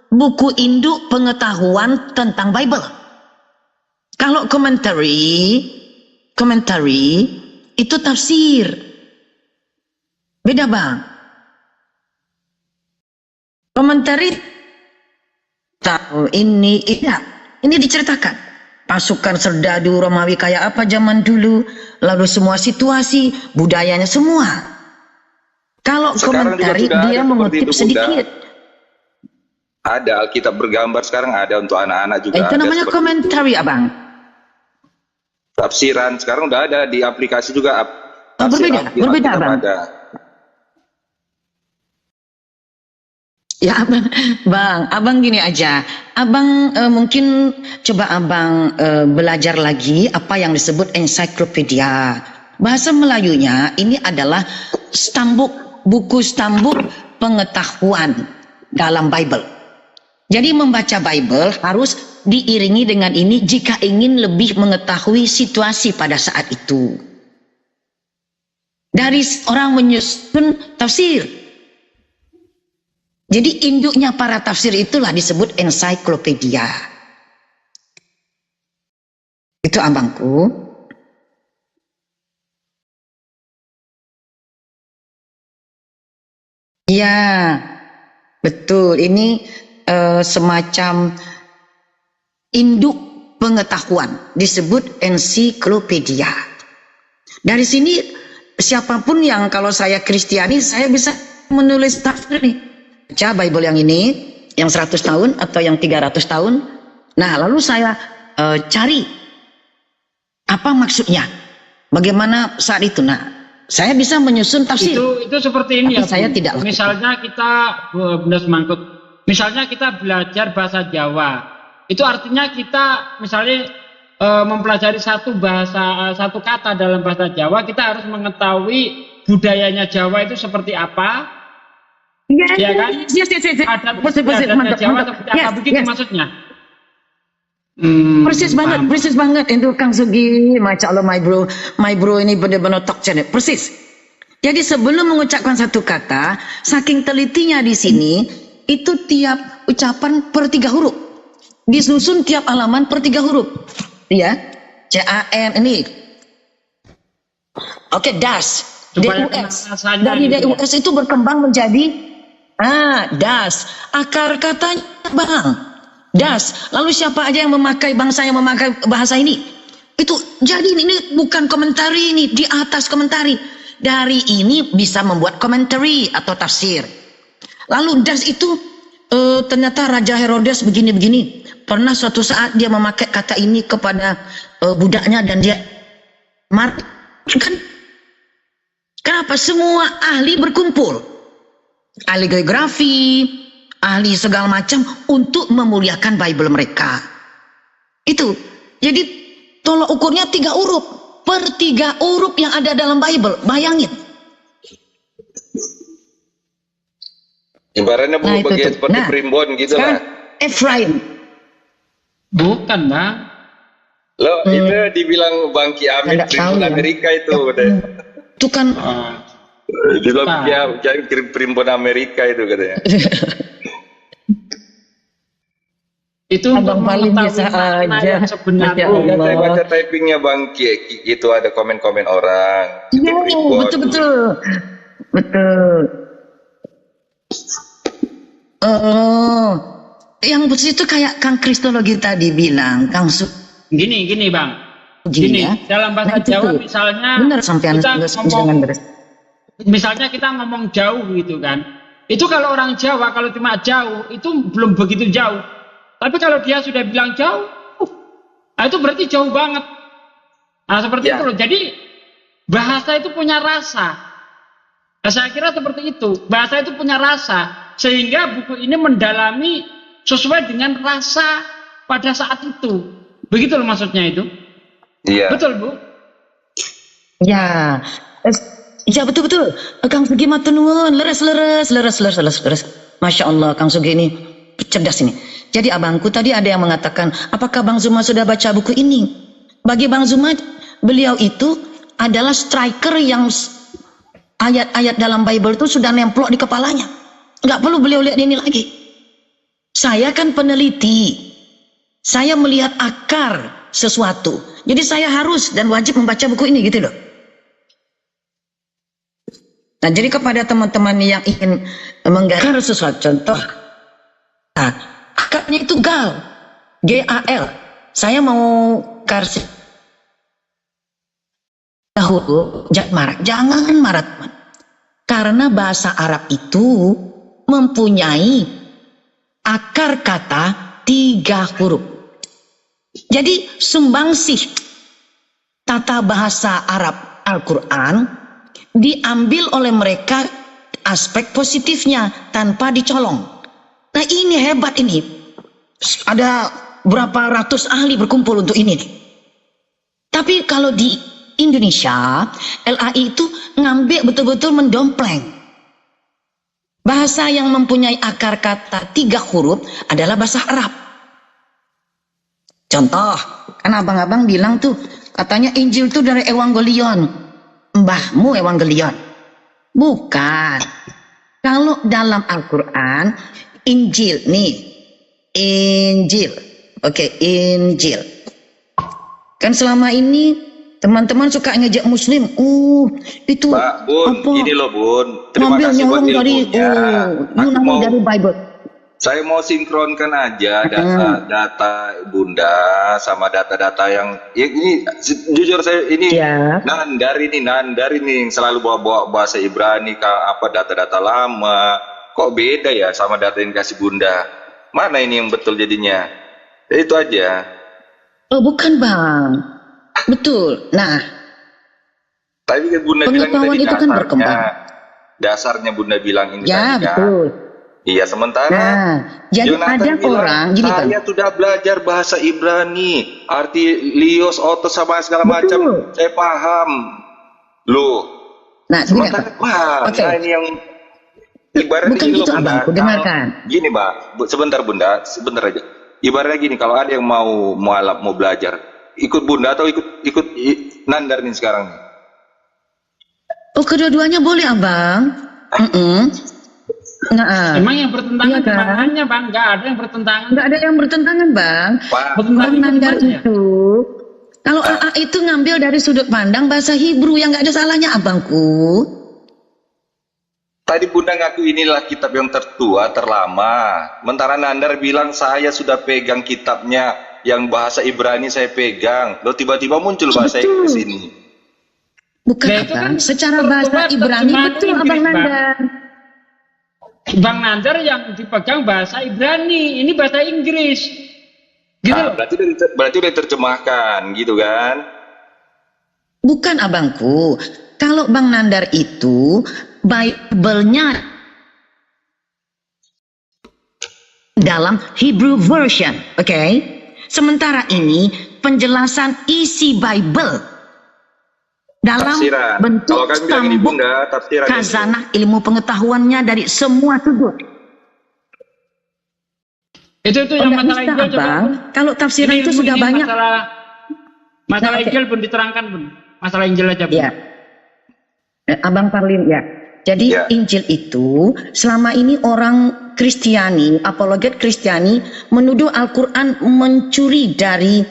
buku induk pengetahuan tentang Bible. Kalau komentari itu tafsir. Beda bang. Komentari tahu ini diceritakan. Pasukan serdadu Romawi kayak apa zaman dulu, lalu semua situasi, budayanya semua. Kalau Sekarang komentari juga dia ada mengutip seperti itu, sedikit. Ada Alkitab bergambar sekarang, ada untuk anak-anak juga. Itu ada namanya seperti komentari itu. abang. Tafsiran sekarang udah ada di aplikasi juga. Oh, berbeda Alkitab abang. ada. Ya abang gini aja. Abang mungkin coba abang belajar lagi apa yang disebut ensiklopedia. Bahasa Melayunya ini adalah buku stambuk pengetahuan dalam Bible. Jadi membaca Bible harus diiringi dengan ini jika ingin lebih mengetahui situasi pada saat itu. Dari orang menyusun tafsir. Jadi induknya para tafsir itulah disebut ensiklopedia. Itu abangku. Ya, betul. Ini semacam induk pengetahuan, disebut ensiklopedia. Dari sini siapapun yang, kalau saya Kristiani, saya bisa menulis tafsir nih. Baca Bible yang ini, yang 100 tahun atau yang 300 tahun. Nah, lalu saya cari apa maksudnya, bagaimana saat itu. Nah, saya bisa menyusun tafsir. Itu seperti ini. Tapi ya, saya tidak. Misalnya kita, Bunda Semangkut, misalnya kita belajar bahasa Jawa, itu artinya kita misalnya mempelajari satu kata dalam bahasa Jawa, kita harus mengetahui budayanya Jawa itu seperti apa. Ya kan? Yes. Adat Jawa seperti apa, begitu maksudnya. Persis banget itu Kang Sugi. Masya Allah, my bro ini benar-benar talk channel. Persis. Jadi sebelum mengucapkan satu kata, saking telitinya di sini, itu tiap ucapan per 3 huruf. Disusun tiap halaman per 3 huruf. Ya. CAN ini. Oke, DAS. DUS. Dari DUS itu berkembang menjadi DAS. Akar katanya Bang. DAS. Lalu siapa aja yang memakai, bangsa yang memakai bahasa ini? Itu jadi ini bukan komentari, ini di atas komentari. Dari ini bisa membuat komentari atau tafsir. Lalu DAS itu ternyata Raja Herodes begini-begini. Pernah suatu saat dia memakai kata ini kepada budaknya dan dia marah. Kan? Kenapa? Semua ahli berkumpul. Ahli geografi, ahli segala macam untuk memuliakan Bible mereka. Itu. Jadi tolak ukurnya 3 huruf. Per 3 huruf yang ada dalam Bible. Bayangin. Ibaratnya bagian seperti primbon gitu lah. Efraim. Bukan, Bang. Lo itu dibilang Bangki Amin primbon Amerika itu. Itu kan dibilang primbon Amerika itu katanya. Itu untuk mengetahui makna yang sebenarnya. Saya baca typingnya Bang Ki, itu ada komen-komen orang. Betul. Yang begitu kayak Kang Kristologi tadi bilang, Kang Su. Gini Bang. Gini, ya? Dalam bahasa Jawa misalnya benar, misalnya kita ngomong jauh gitu kan. Itu kalau orang Jawa kalau cuma jauh itu belum begitu jauh. Tapi kalau dia sudah bilang jauh, itu berarti jauh banget. Nah, seperti itu loh. Jadi bahasa itu punya rasa. Nah, saya kira seperti itu. Bahasa itu punya rasa, sehingga buku ini mendalami sesuai dengan rasa pada saat itu. Begitu loh maksudnya itu. Iya. Betul, Bu? Ya. Ya betul. Kang Sugi matur nuwun, leres. Masya Allah, Kang Sugi ini cerdas ini. Jadi abangku tadi ada yang mengatakan, apakah Bang Zuma sudah baca buku ini? Bagi Bang Zuma, beliau itu adalah striker yang ayat-ayat dalam Bible itu sudah nemplok di kepalanya. Nggak perlu beliau lihat ini lagi. Saya kan peneliti. Saya melihat akar sesuatu. Jadi saya harus dan wajib membaca buku ini gitu loh. Nah, jadi kepada teman-teman yang ingin menggarap sesuatu, contoh, akarnya itu gal, G-A-L. Saya mau kasih tahu, jangan marah, karena bahasa Arab itu mempunyai akar kata 3 huruf. Jadi sumbangsih tata bahasa Arab Al-Quran diambil oleh mereka aspek positifnya tanpa dicolong. Nah ini hebat ini. Ada berapa ratus ahli berkumpul untuk ini. Tapi kalau di Indonesia, LAI itu ngambil betul-betul mendompleng. Bahasa yang mempunyai akar kata 3 huruf adalah bahasa Arab. Contoh, kan abang-abang bilang tuh, katanya Injil tuh dari Evangelion. Mbahmu Evangelion. Bukan. Kalau dalam Al-Quran, Injil nih. Injil. Oke, Injil. Kan selama ini teman-teman suka ngejek Muslim. Itu Mbak, Bun, apa? gini loh Bun. Terima Ngambil kasih buat nyolong dari ilmunya. Yunani dari Bible. Saya mau sinkronkan aja data Bunda sama data-data yang ini jujur saya ini Nandar ini yang selalu bawa bahasa Ibrani apa data-data lama. Kok beda ya sama data yang kasih Bunda? Mana ini yang betul jadinya? Itu aja. Oh, bukan, Bang. Betul. Nah, tapi kan Bunda bilang pengetahuan itu kan berkembang. Dasarnya Bunda bilang ini ya, tadi, betul. Iya, sementara jadi Jonathan ada bilang, orang gini, Bang. saya sudah belajar bahasa Ibrani, arti lios, otos sama segala macam, saya paham. Loh. Nah, sementara nah ini yang ibaratnya bukan gini itu, loh, Abangku, dengarkan. Gini, Mbak, sebentar aja. Ibaratnya gini, kalau ada yang mau mualaf, mau belajar, ikut Bunda atau ikut Nandar nih sekarang nih. Oh, kedua-duanya boleh, Abang. Emang yang bertentangan kemananya, Bang? Nggak ada yang bertentangan. Nggak ada yang bertentangan, Bang. Bang Nandar itu, kalau AA itu ngambil dari sudut pandang bahasa Hebrew yang nggak ada salahnya, Abangku. Tadi Bunda ngaku inilah kitab yang tertua, terlama. Sementara Nandar bilang saya sudah pegang kitabnya yang bahasa Ibrani saya pegang. Loh, tiba-tiba muncul bahasa Inggris ini. Bukan, Abang. Secara bahasa Ibrani betul, Abang Nandar. Bang Nandar yang dipegang bahasa Ibrani, ini bahasa Inggris. Gitu. Berarti udah diterjemahkan, gitu kan? Bukan, Abangku. Kalau Bang Nandar itu Bible-nya dalam Hebrew version, oke? Sementara ini penjelasan isi Bible dalam tafsiran. bentuk tambuk khazanah ilmu pengetahuannya dari semua sudut. Itu yang masalah Injil, Bang. Kalau tafsiran itu sudah banyak. Masalah Injil pun diterangkan, Bun. Masalah Injil aja, Bun. Ya. Abang Parlin, ya. Jadi Injil itu selama ini orang Kristiani, apologet Kristiani menuduh Al-Quran mencuri dari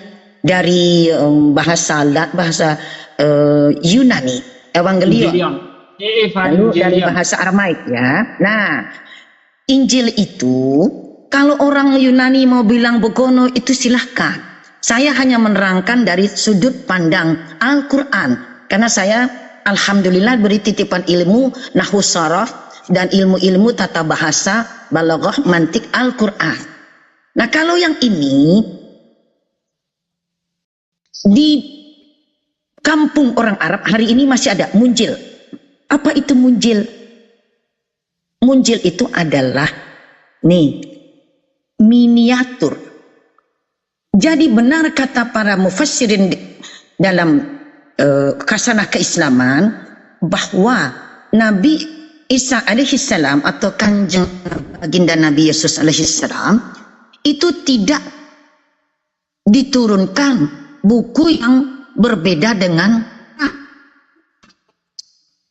bahasa Yunani, Evangelion. Lalu dari bahasa Aramaik, ya. Nah, Injil itu kalau orang Yunani mau bilang begono itu silahkan. Saya hanya menerangkan dari sudut pandang Al-Quran karena saya alhamdulillah beri titipan ilmu nahwu saraf dan ilmu-ilmu tata bahasa, balaghah, mantik Al-Quran. Nah, kalau yang ini di kampung orang Arab hari ini masih ada munjil. Apa itu munjil? Munjil itu adalah miniatur. Jadi benar kata para mufassirin dalam kasanah keislaman bahwa Nabi Isa alaihissalam atau kanjeng baginda Nabi Yesus alaihissalam itu tidak diturunkan buku yang berbeda dengan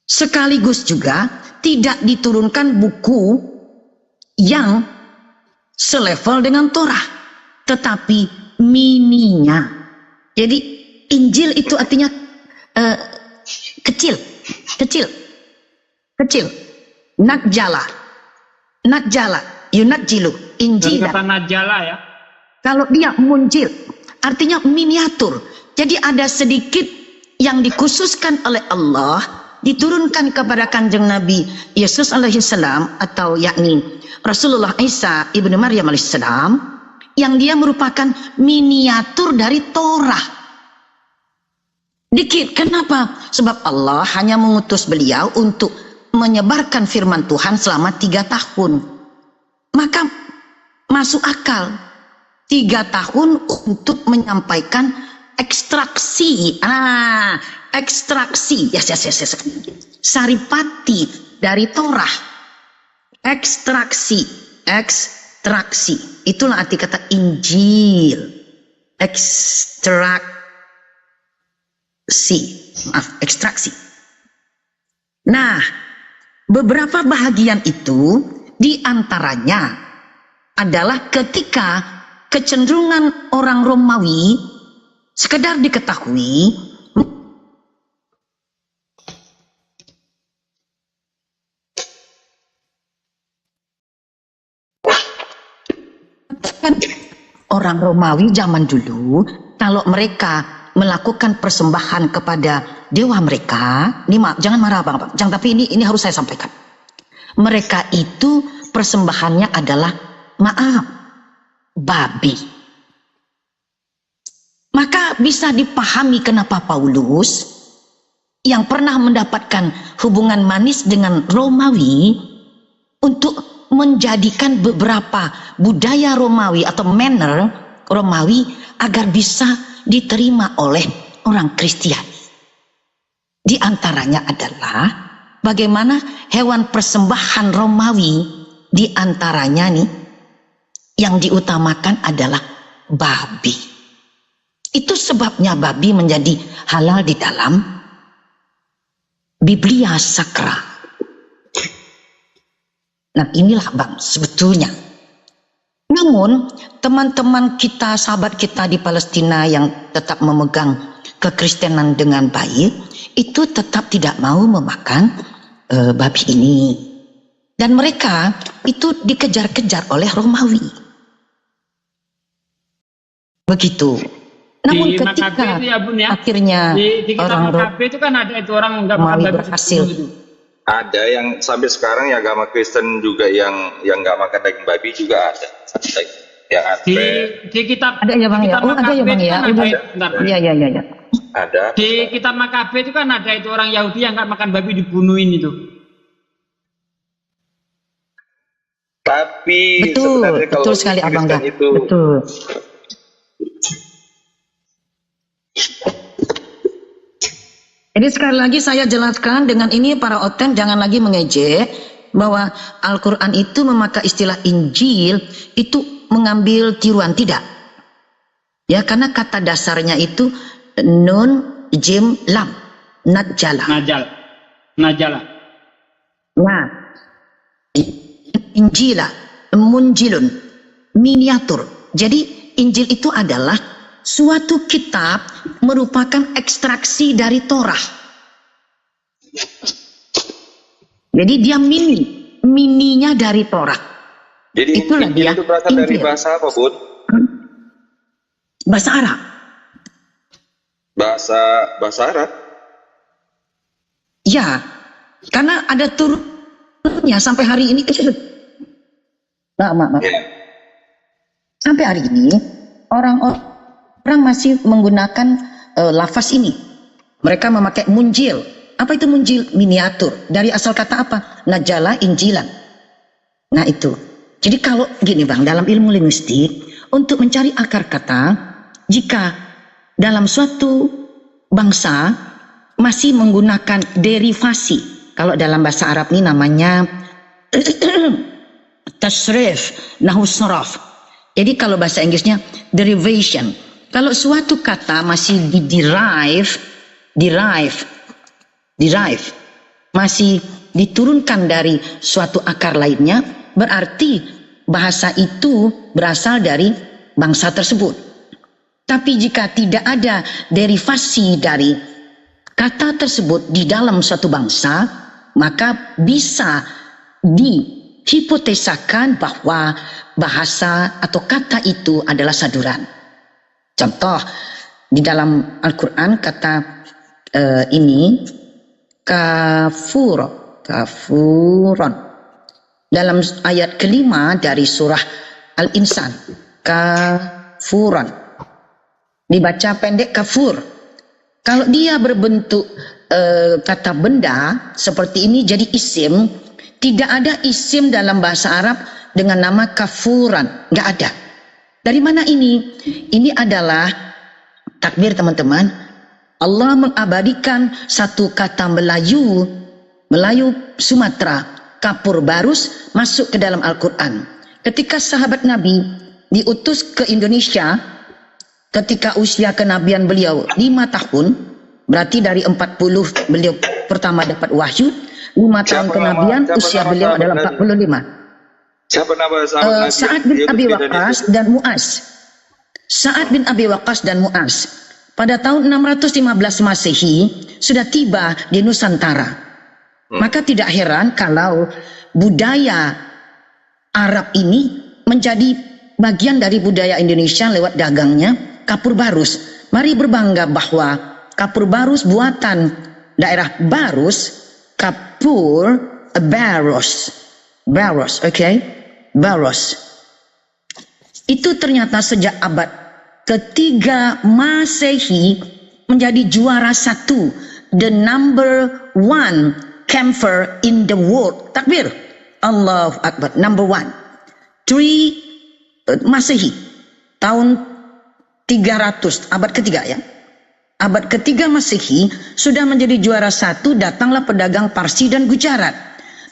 sekaligus juga tidak diturunkan buku yang selevel dengan Torah, tetapi mininya. Jadi Injil itu artinya kecil. Najjala, yunajjilu, Injil. Kata najjala, ya. Kalau dia munjil, artinya miniatur. Jadi ada sedikit yang dikhususkan oleh Allah, diturunkan kepada kanjeng Nabi Yesus alaihissalam atau yakni Rasulullah Isa ibnu Maryam alaihissalam, yang dia merupakan miniatur dari Torah. Dikit, kenapa? Sebab Allah hanya mengutus beliau untuk menyebarkan firman Tuhan selama 3 tahun. Maka masuk akal 3 tahun untuk menyampaikan ekstraksi. Ekstraksi. Yes. Saripati dari Torah. Ekstraksi. Itulah arti kata Injil. Ekstraksi. Nah, beberapa bahagian itu diantaranya adalah ketika kecenderungan orang Romawi, sekedar diketahui, Kan orang Romawi zaman dulu, kalau mereka melakukan persembahan kepada dewa mereka, ini maaf, jangan marah bang, jangan, tapi ini harus saya sampaikan. Mereka itu persembahannya adalah maaf, babi. Maka bisa dipahami kenapa Paulus yang pernah mendapatkan hubungan manis dengan Romawi untuk menjadikan beberapa budaya Romawi atau manner Romawi agar bisa diterima oleh orang Kristiani. Di antaranya adalah bagaimana hewan persembahan Romawi, di antaranya nih yang diutamakan adalah babi. Itu sebabnya babi menjadi halal di dalam Biblia sakral. Nah inilah bang sebetulnya. Namun teman-teman kita, sahabat kita di Palestina yang tetap memegang kekristenan dengan baik, itu tetap tidak mau memakan babi ini. Dan mereka itu dikejar-kejar oleh Romawi. Begitu. Namun di ketika itu ya, Bun, ya? akhirnya di orang Makabe itu kan ada itu orang nggak makan Romawi babi berhasil. itu. Ada yang sampai sekarang ya agama Kristen juga yang nggak makan daging babi juga ada. Yang Di kitab Ada ya bang ya? Oh ada ya bang ya? Iya. Ada. Di kitab Makabe itu kan ada itu orang Yahudi yang nggak makan babi dibunuhin itu. Tapi Betul, sebenarnya kalau betul sekali abang Kristen Gak. itu Betul. Jadi sekali lagi saya jelaskan dengan ini para oten jangan lagi mengejek bahwa Al-Quran itu memakai istilah Injil itu mengambil tiruan, tidak. Ya karena kata dasarnya itu nun, jim, lam, najala. Najala. Nah, Injila, munjilun, miniatur. Jadi Injil itu adalah suatu kitab merupakan ekstraksi dari Torah. Jadi dia mininya dari Torah. Jadi itulah Injil dia. itu berasal dari bahasa apa, Bud? Bahasa Arab. Bahasa Arab? Ya, karena ada turunnya sampai hari ini. Maaf. Ya. Sampai hari ini orang masih menggunakan lafaz ini. Mereka memakai munjil. Apa itu munjil? Miniatur. Dari asal kata apa? Najala, injilan. Nah itu. Jadi kalau gini bang, dalam ilmu linguistik, untuk mencari akar kata, jika dalam suatu bangsa masih menggunakan derivasi, kalau dalam bahasa Arab ini namanya tasrif, nahus saraf. Jadi kalau bahasa Inggrisnya derivation. Kalau suatu kata masih derive, masih diturunkan dari suatu akar lainnya, berarti bahasa itu berasal dari bangsa tersebut. Tapi jika tidak ada derivasi dari kata tersebut di dalam suatu bangsa, maka bisa dihipotesakan bahwa bahasa atau kata itu adalah saduran. Contoh, di dalam Al-Quran kata ini kafuron. Dalam ayat kelima dari surah Al-Insan, kafuron. Dibaca pendek kafur. Kalau dia berbentuk kata benda seperti ini jadi isim, tidak ada isim dalam bahasa Arab dengan nama kafuran, nggak ada. Dari mana ini? Ini adalah takbir teman-teman. Allah mengabadikan satu kata Melayu Sumatera, kapur barus, masuk ke dalam Al-Quran. Ketika sahabat Nabi diutus ke Indonesia, ketika usia kenabian beliau 5 tahun, berarti dari 40 beliau pertama dapat wahyu, 5 tahun kenabian usia beliau adalah 45. Siapa nama sahabat Nabi? Sa'ad bin Abi Waqqas dan Mu'az. Sa'ad bin Abi Waqqas dan Mu'az pada tahun 615 Masehi sudah tiba di Nusantara. Maka tidak heran kalau budaya Arab ini menjadi bagian dari budaya Indonesia lewat dagangnya kapur barus. Mari berbangga bahwa kapur barus buatan daerah Barus, kapur Baros, oke, Baros. Itu ternyata sejak abad ketiga Masehi menjadi juara satu, the number one camphor in the world. Takbir, Allahu Akbar, number one. 3 Masehi, tahun 300, abad ketiga ya. Abad ketiga Masehi sudah menjadi juara satu, datanglah pedagang Parsi dan Gujarat.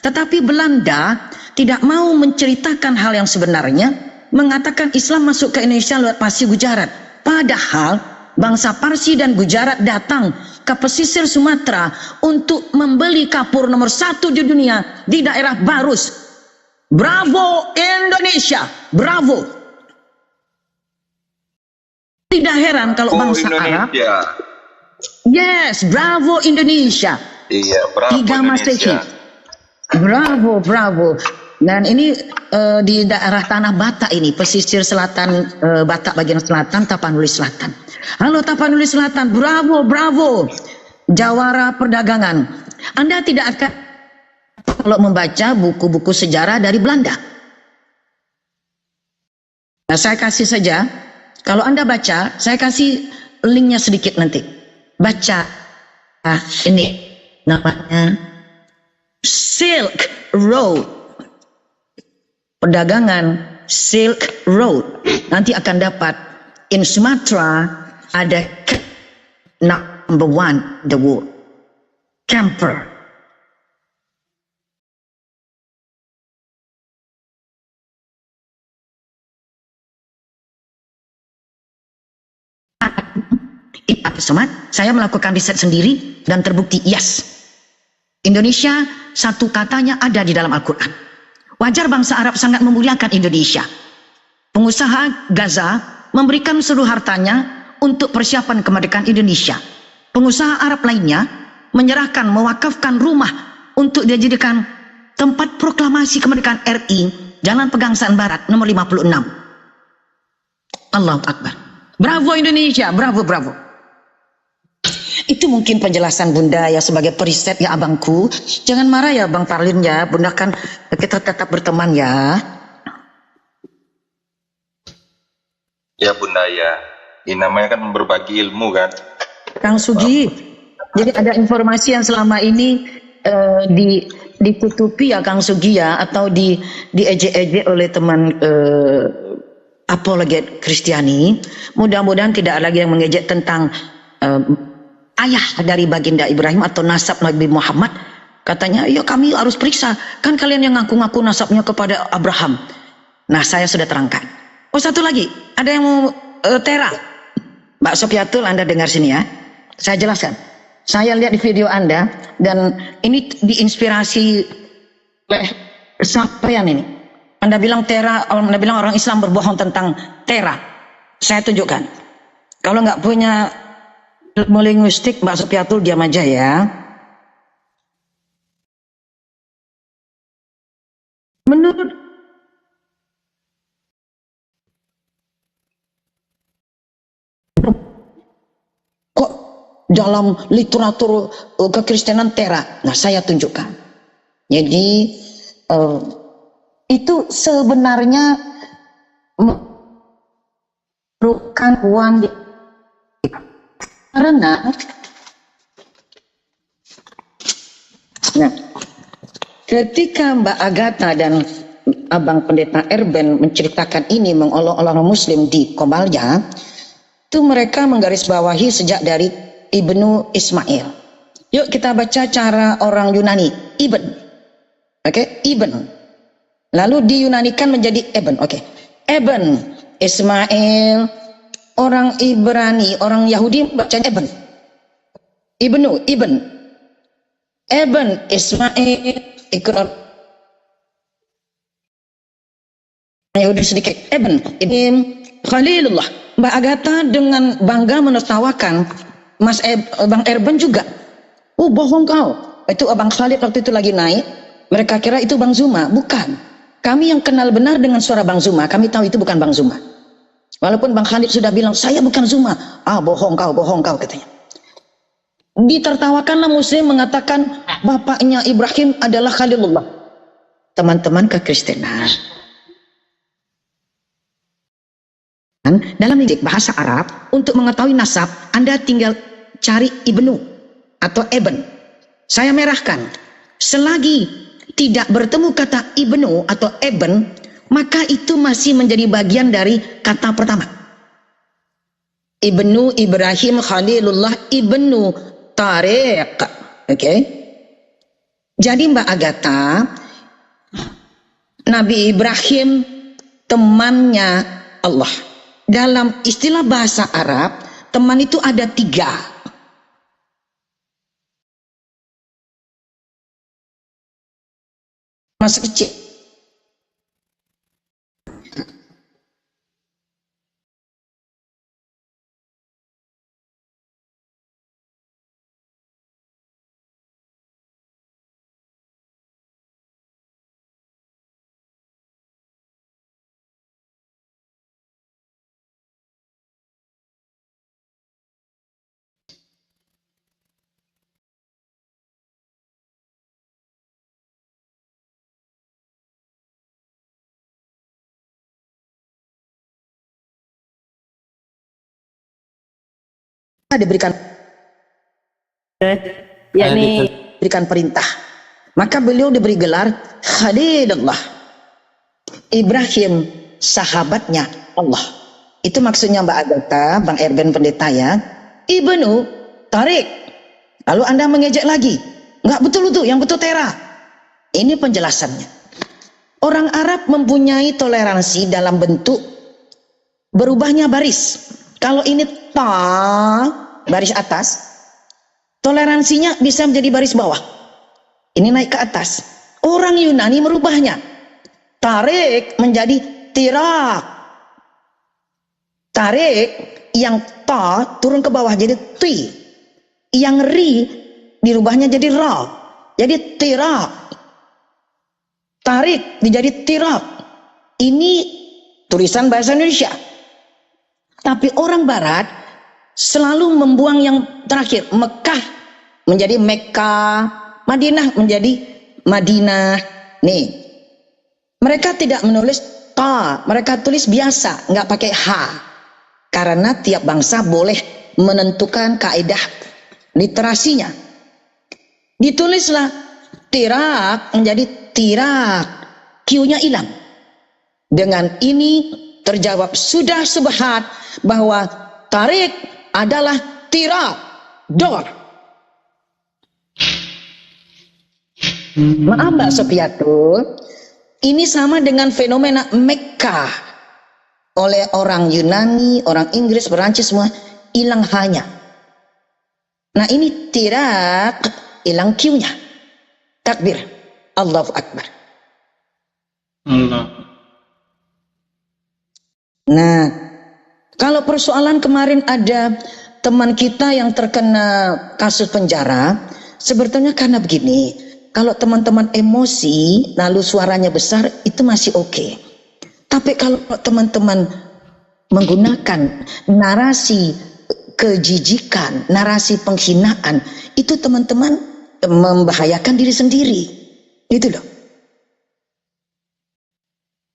Tetapi Belanda tidak mau menceritakan hal yang sebenarnya, mengatakan Islam masuk ke Indonesia lewat Parsi Gujarat. Padahal bangsa Parsi dan Gujarat datang ke pesisir Sumatera untuk membeli kapur nomor 1 di dunia di daerah Barus. Bravo Indonesia, bravo. Tidak heran kalau bangsa Arab, yes, bravo Indonesia. Iya, bravo 3 Masehi. Indonesia. Bravo. Dan ini di daerah Tanah Batak ini, pesisir selatan Batak bagian selatan, Tapanuli Selatan. Halo Tapanuli Selatan, bravo. Jawara perdagangan. Anda tidak akan kalau membaca buku-buku sejarah dari Belanda. Nah, saya kasih saja. Kalau Anda baca, saya kasih linknya sedikit nanti. Baca. Ini namanya Silk Road. Perdagangan Silk Road. Nanti akan dapat in Sumatera ada number one the world. Camphor. Saya melakukan riset sendiri dan terbukti yes. Indonesia satu katanya ada di dalam Al-Quran. Wajar bangsa Arab sangat memuliakan Indonesia. Pengusaha Gaza memberikan seluruh hartanya untuk persiapan kemerdekaan Indonesia. Pengusaha Arab lainnya menyerahkan, mewakafkan rumah untuk dijadikan tempat proklamasi kemerdekaan RI, Jalan Pegangsaan Barat nomor 56. Allahu Akbar. Bravo Indonesia, bravo. Itu mungkin penjelasan Bunda ya sebagai periset ya abangku. Jangan marah ya Bang Parlin ya. Bunda kan kita tetap berteman ya. Ya Bunda ya. Ini namanya kan berbagi ilmu kan. Kang Sugi. Jadi ada informasi yang selama ini ditutupi ya Kang Sugi ya, atau diejek-ejek oleh teman apologet Kristiani. Mudah-mudahan tidak lagi yang mengejek tentang ayah dari baginda Ibrahim atau nasab Nabi Muhammad. Katanya, ya kami harus periksa. Kan kalian yang ngaku-ngaku nasabnya kepada Abraham. Nah, saya sudah terangkan. Oh, satu lagi. Ada yang mau Tera. Mbak Sofiatul, Anda dengar sini ya. Saya jelaskan. Saya lihat di video Anda. Dan ini diinspirasi oleh sampean ini. Anda bilang Tera, Anda bilang orang Islam berbohong tentang Tera. Saya tunjukkan. Kalau nggak punya ilmu linguistik, Mbak Sofiatul diam aja ya. Menurut kok dalam literatur kekristenan Tera, nah saya tunjukkan. Jadi itu sebenarnya merupakan uang karena ketika Mbak Agatha dan Abang Pendeta Erben menceritakan ini mengolok-olok Muslim di Kobalja, itu mereka menggarisbawahi sejak dari Ibnu Ismail. Yuk kita baca cara orang Yunani, Ibn. Oke, Ibn. Lalu diyunanikan menjadi Eben. Oke. Eben, Ismail, orang Ibrani, orang Yahudi bacanya Eben. Ibn, Eben, Ismail, ikut Yahudi sedikit. Eben, Khalilullah. Mbak Agatha dengan bangga menertawakan Bang Erben juga. Bohong kau. Itu Abang Khalid waktu itu lagi naik. Mereka kira itu Bang Zuma. Bukan. Kami yang kenal benar dengan suara Bang Zuma, kami tahu itu bukan Bang Zuma. Walaupun Bang Khalid sudah bilang, saya bukan Zuma. Bohong kau katanya. Ditertawakanlah Muslim mengatakan bapaknya Ibrahim adalah Khalilullah. Teman-teman kekristenan, dalam bahasa Arab, untuk mengetahui nasab, Anda tinggal cari Ibnu atau Eben. Saya merahkan, selagi tidak bertemu kata Ibnu atau Eben, maka itu masih menjadi bagian dari kata pertama. Ibnu Ibrahim Khalilullah Ibnu Tariq. Oke. Jadi Mbak Agatha, Nabi Ibrahim temannya Allah. Dalam istilah bahasa Arab, teman itu ada 3. Masa kecil. Diberikan yakni diberikan perintah, maka beliau diberi gelar Khalilullah. Ibrahim sahabatnya Allah. Itu maksudnya Mbak Agatha, Bang Erben pendeta ya. Ibnu Tariq. Lalu Anda mengejek lagi, nggak betul itu, yang betul Tera. Ini penjelasannya. Orang Arab mempunyai toleransi dalam bentuk berubahnya baris. Kalau ini baris atas, toleransinya bisa menjadi baris bawah. Ini naik ke atas. Orang Yunani merubahnya. Tarik menjadi tirak. Tarik yang ta turun ke bawah jadi ti. Yang ri dirubahnya jadi ra. Jadi tirak. Tarik menjadi tirak. Ini tulisan bahasa Indonesia. Tapi orang Barat selalu membuang yang terakhir. Mekah menjadi Mekah, Madinah menjadi Madinah. Nih, mereka tidak menulis ta, mereka tulis biasa, nggak pakai h. Karena tiap bangsa boleh menentukan kaidah literasinya. Ditulislah tirak menjadi tirak, Q-nya hilang. Dengan ini terjawab sudah subhat bahwa tarik adalah tirak, door. Maaf Mbak Sofiatul, ini sama dengan fenomena Mekah oleh orang Yunani, orang Inggris, Perancis semua hilang hanya. Nah ini tirak, hilang Q-nya. Takbir, Allahu Akbar. Allah. Nah, kalau persoalan kemarin ada teman kita yang terkena kasus penjara, sebetulnya karena begini, kalau teman-teman emosi lalu suaranya besar itu masih oke. Tapi kalau teman-teman menggunakan narasi kejijikan, narasi penghinaan, itu teman-teman membahayakan diri sendiri. Gitu loh.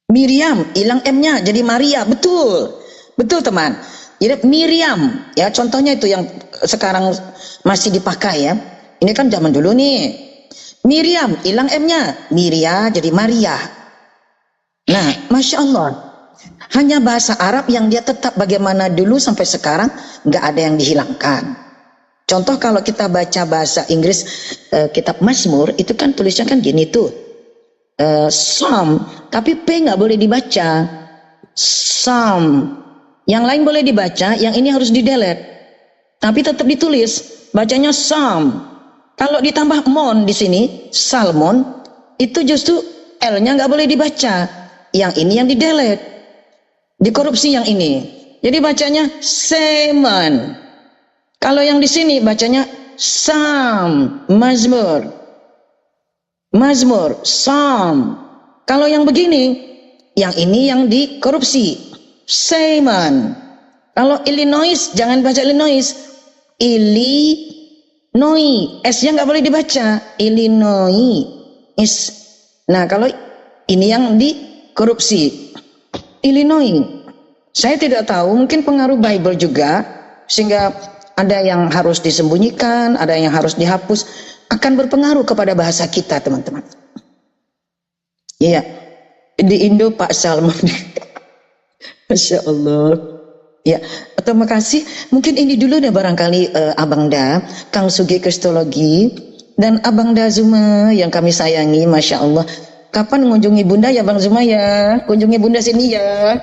Miriam, hilang M-nya jadi Maria, betul. Betul teman. Jadi Miriam, ya contohnya itu yang sekarang masih dipakai ya. Ini kan zaman dulu nih. Miriam, hilang M-nya, Miria jadi Maria. Nah, Masya Allah. Hanya bahasa Arab yang dia tetap bagaimana dulu sampai sekarang, nggak ada yang dihilangkan. Contoh kalau kita baca bahasa Inggris, kitab Mazmur, itu kan tulisnya kan gini tuh. Psalm, tapi P nggak boleh dibaca. Psalm. Yang lain boleh dibaca, yang ini harus di-delete. Tapi tetap ditulis, bacanya Psalm. Kalau ditambah mon di sini, Salmon, itu justru L-nya nggak boleh dibaca. Yang ini yang di-delete. Dikorupsi yang ini. Jadi bacanya Semen. Kalau yang di sini bacanya Psalm, Mazmur. Mazmur, Psalm. Kalau yang begini, yang ini yang dikorupsi. Seiman. Kalau Illinois, jangan baca Illinois. Illinois. S-nya nggak boleh dibaca. Illinois. Nah, kalau ini yang dikorupsi. Illinois. Saya tidak tahu, mungkin pengaruh Bible juga, sehingga ada yang harus disembunyikan, ada yang harus dihapus, akan berpengaruh kepada bahasa kita, teman-teman. Iya, di Indo Pak Salman. Masya Allah. Ya, terima kasih. Mungkin ini dulu deh barangkali Abang Da, Kang Sugi Kristologi, dan Abang Da Zuma yang kami sayangi, Masya Allah. Kapan mengunjungi Bunda ya Bang Zuma ya? Kunjungi Bunda sini ya.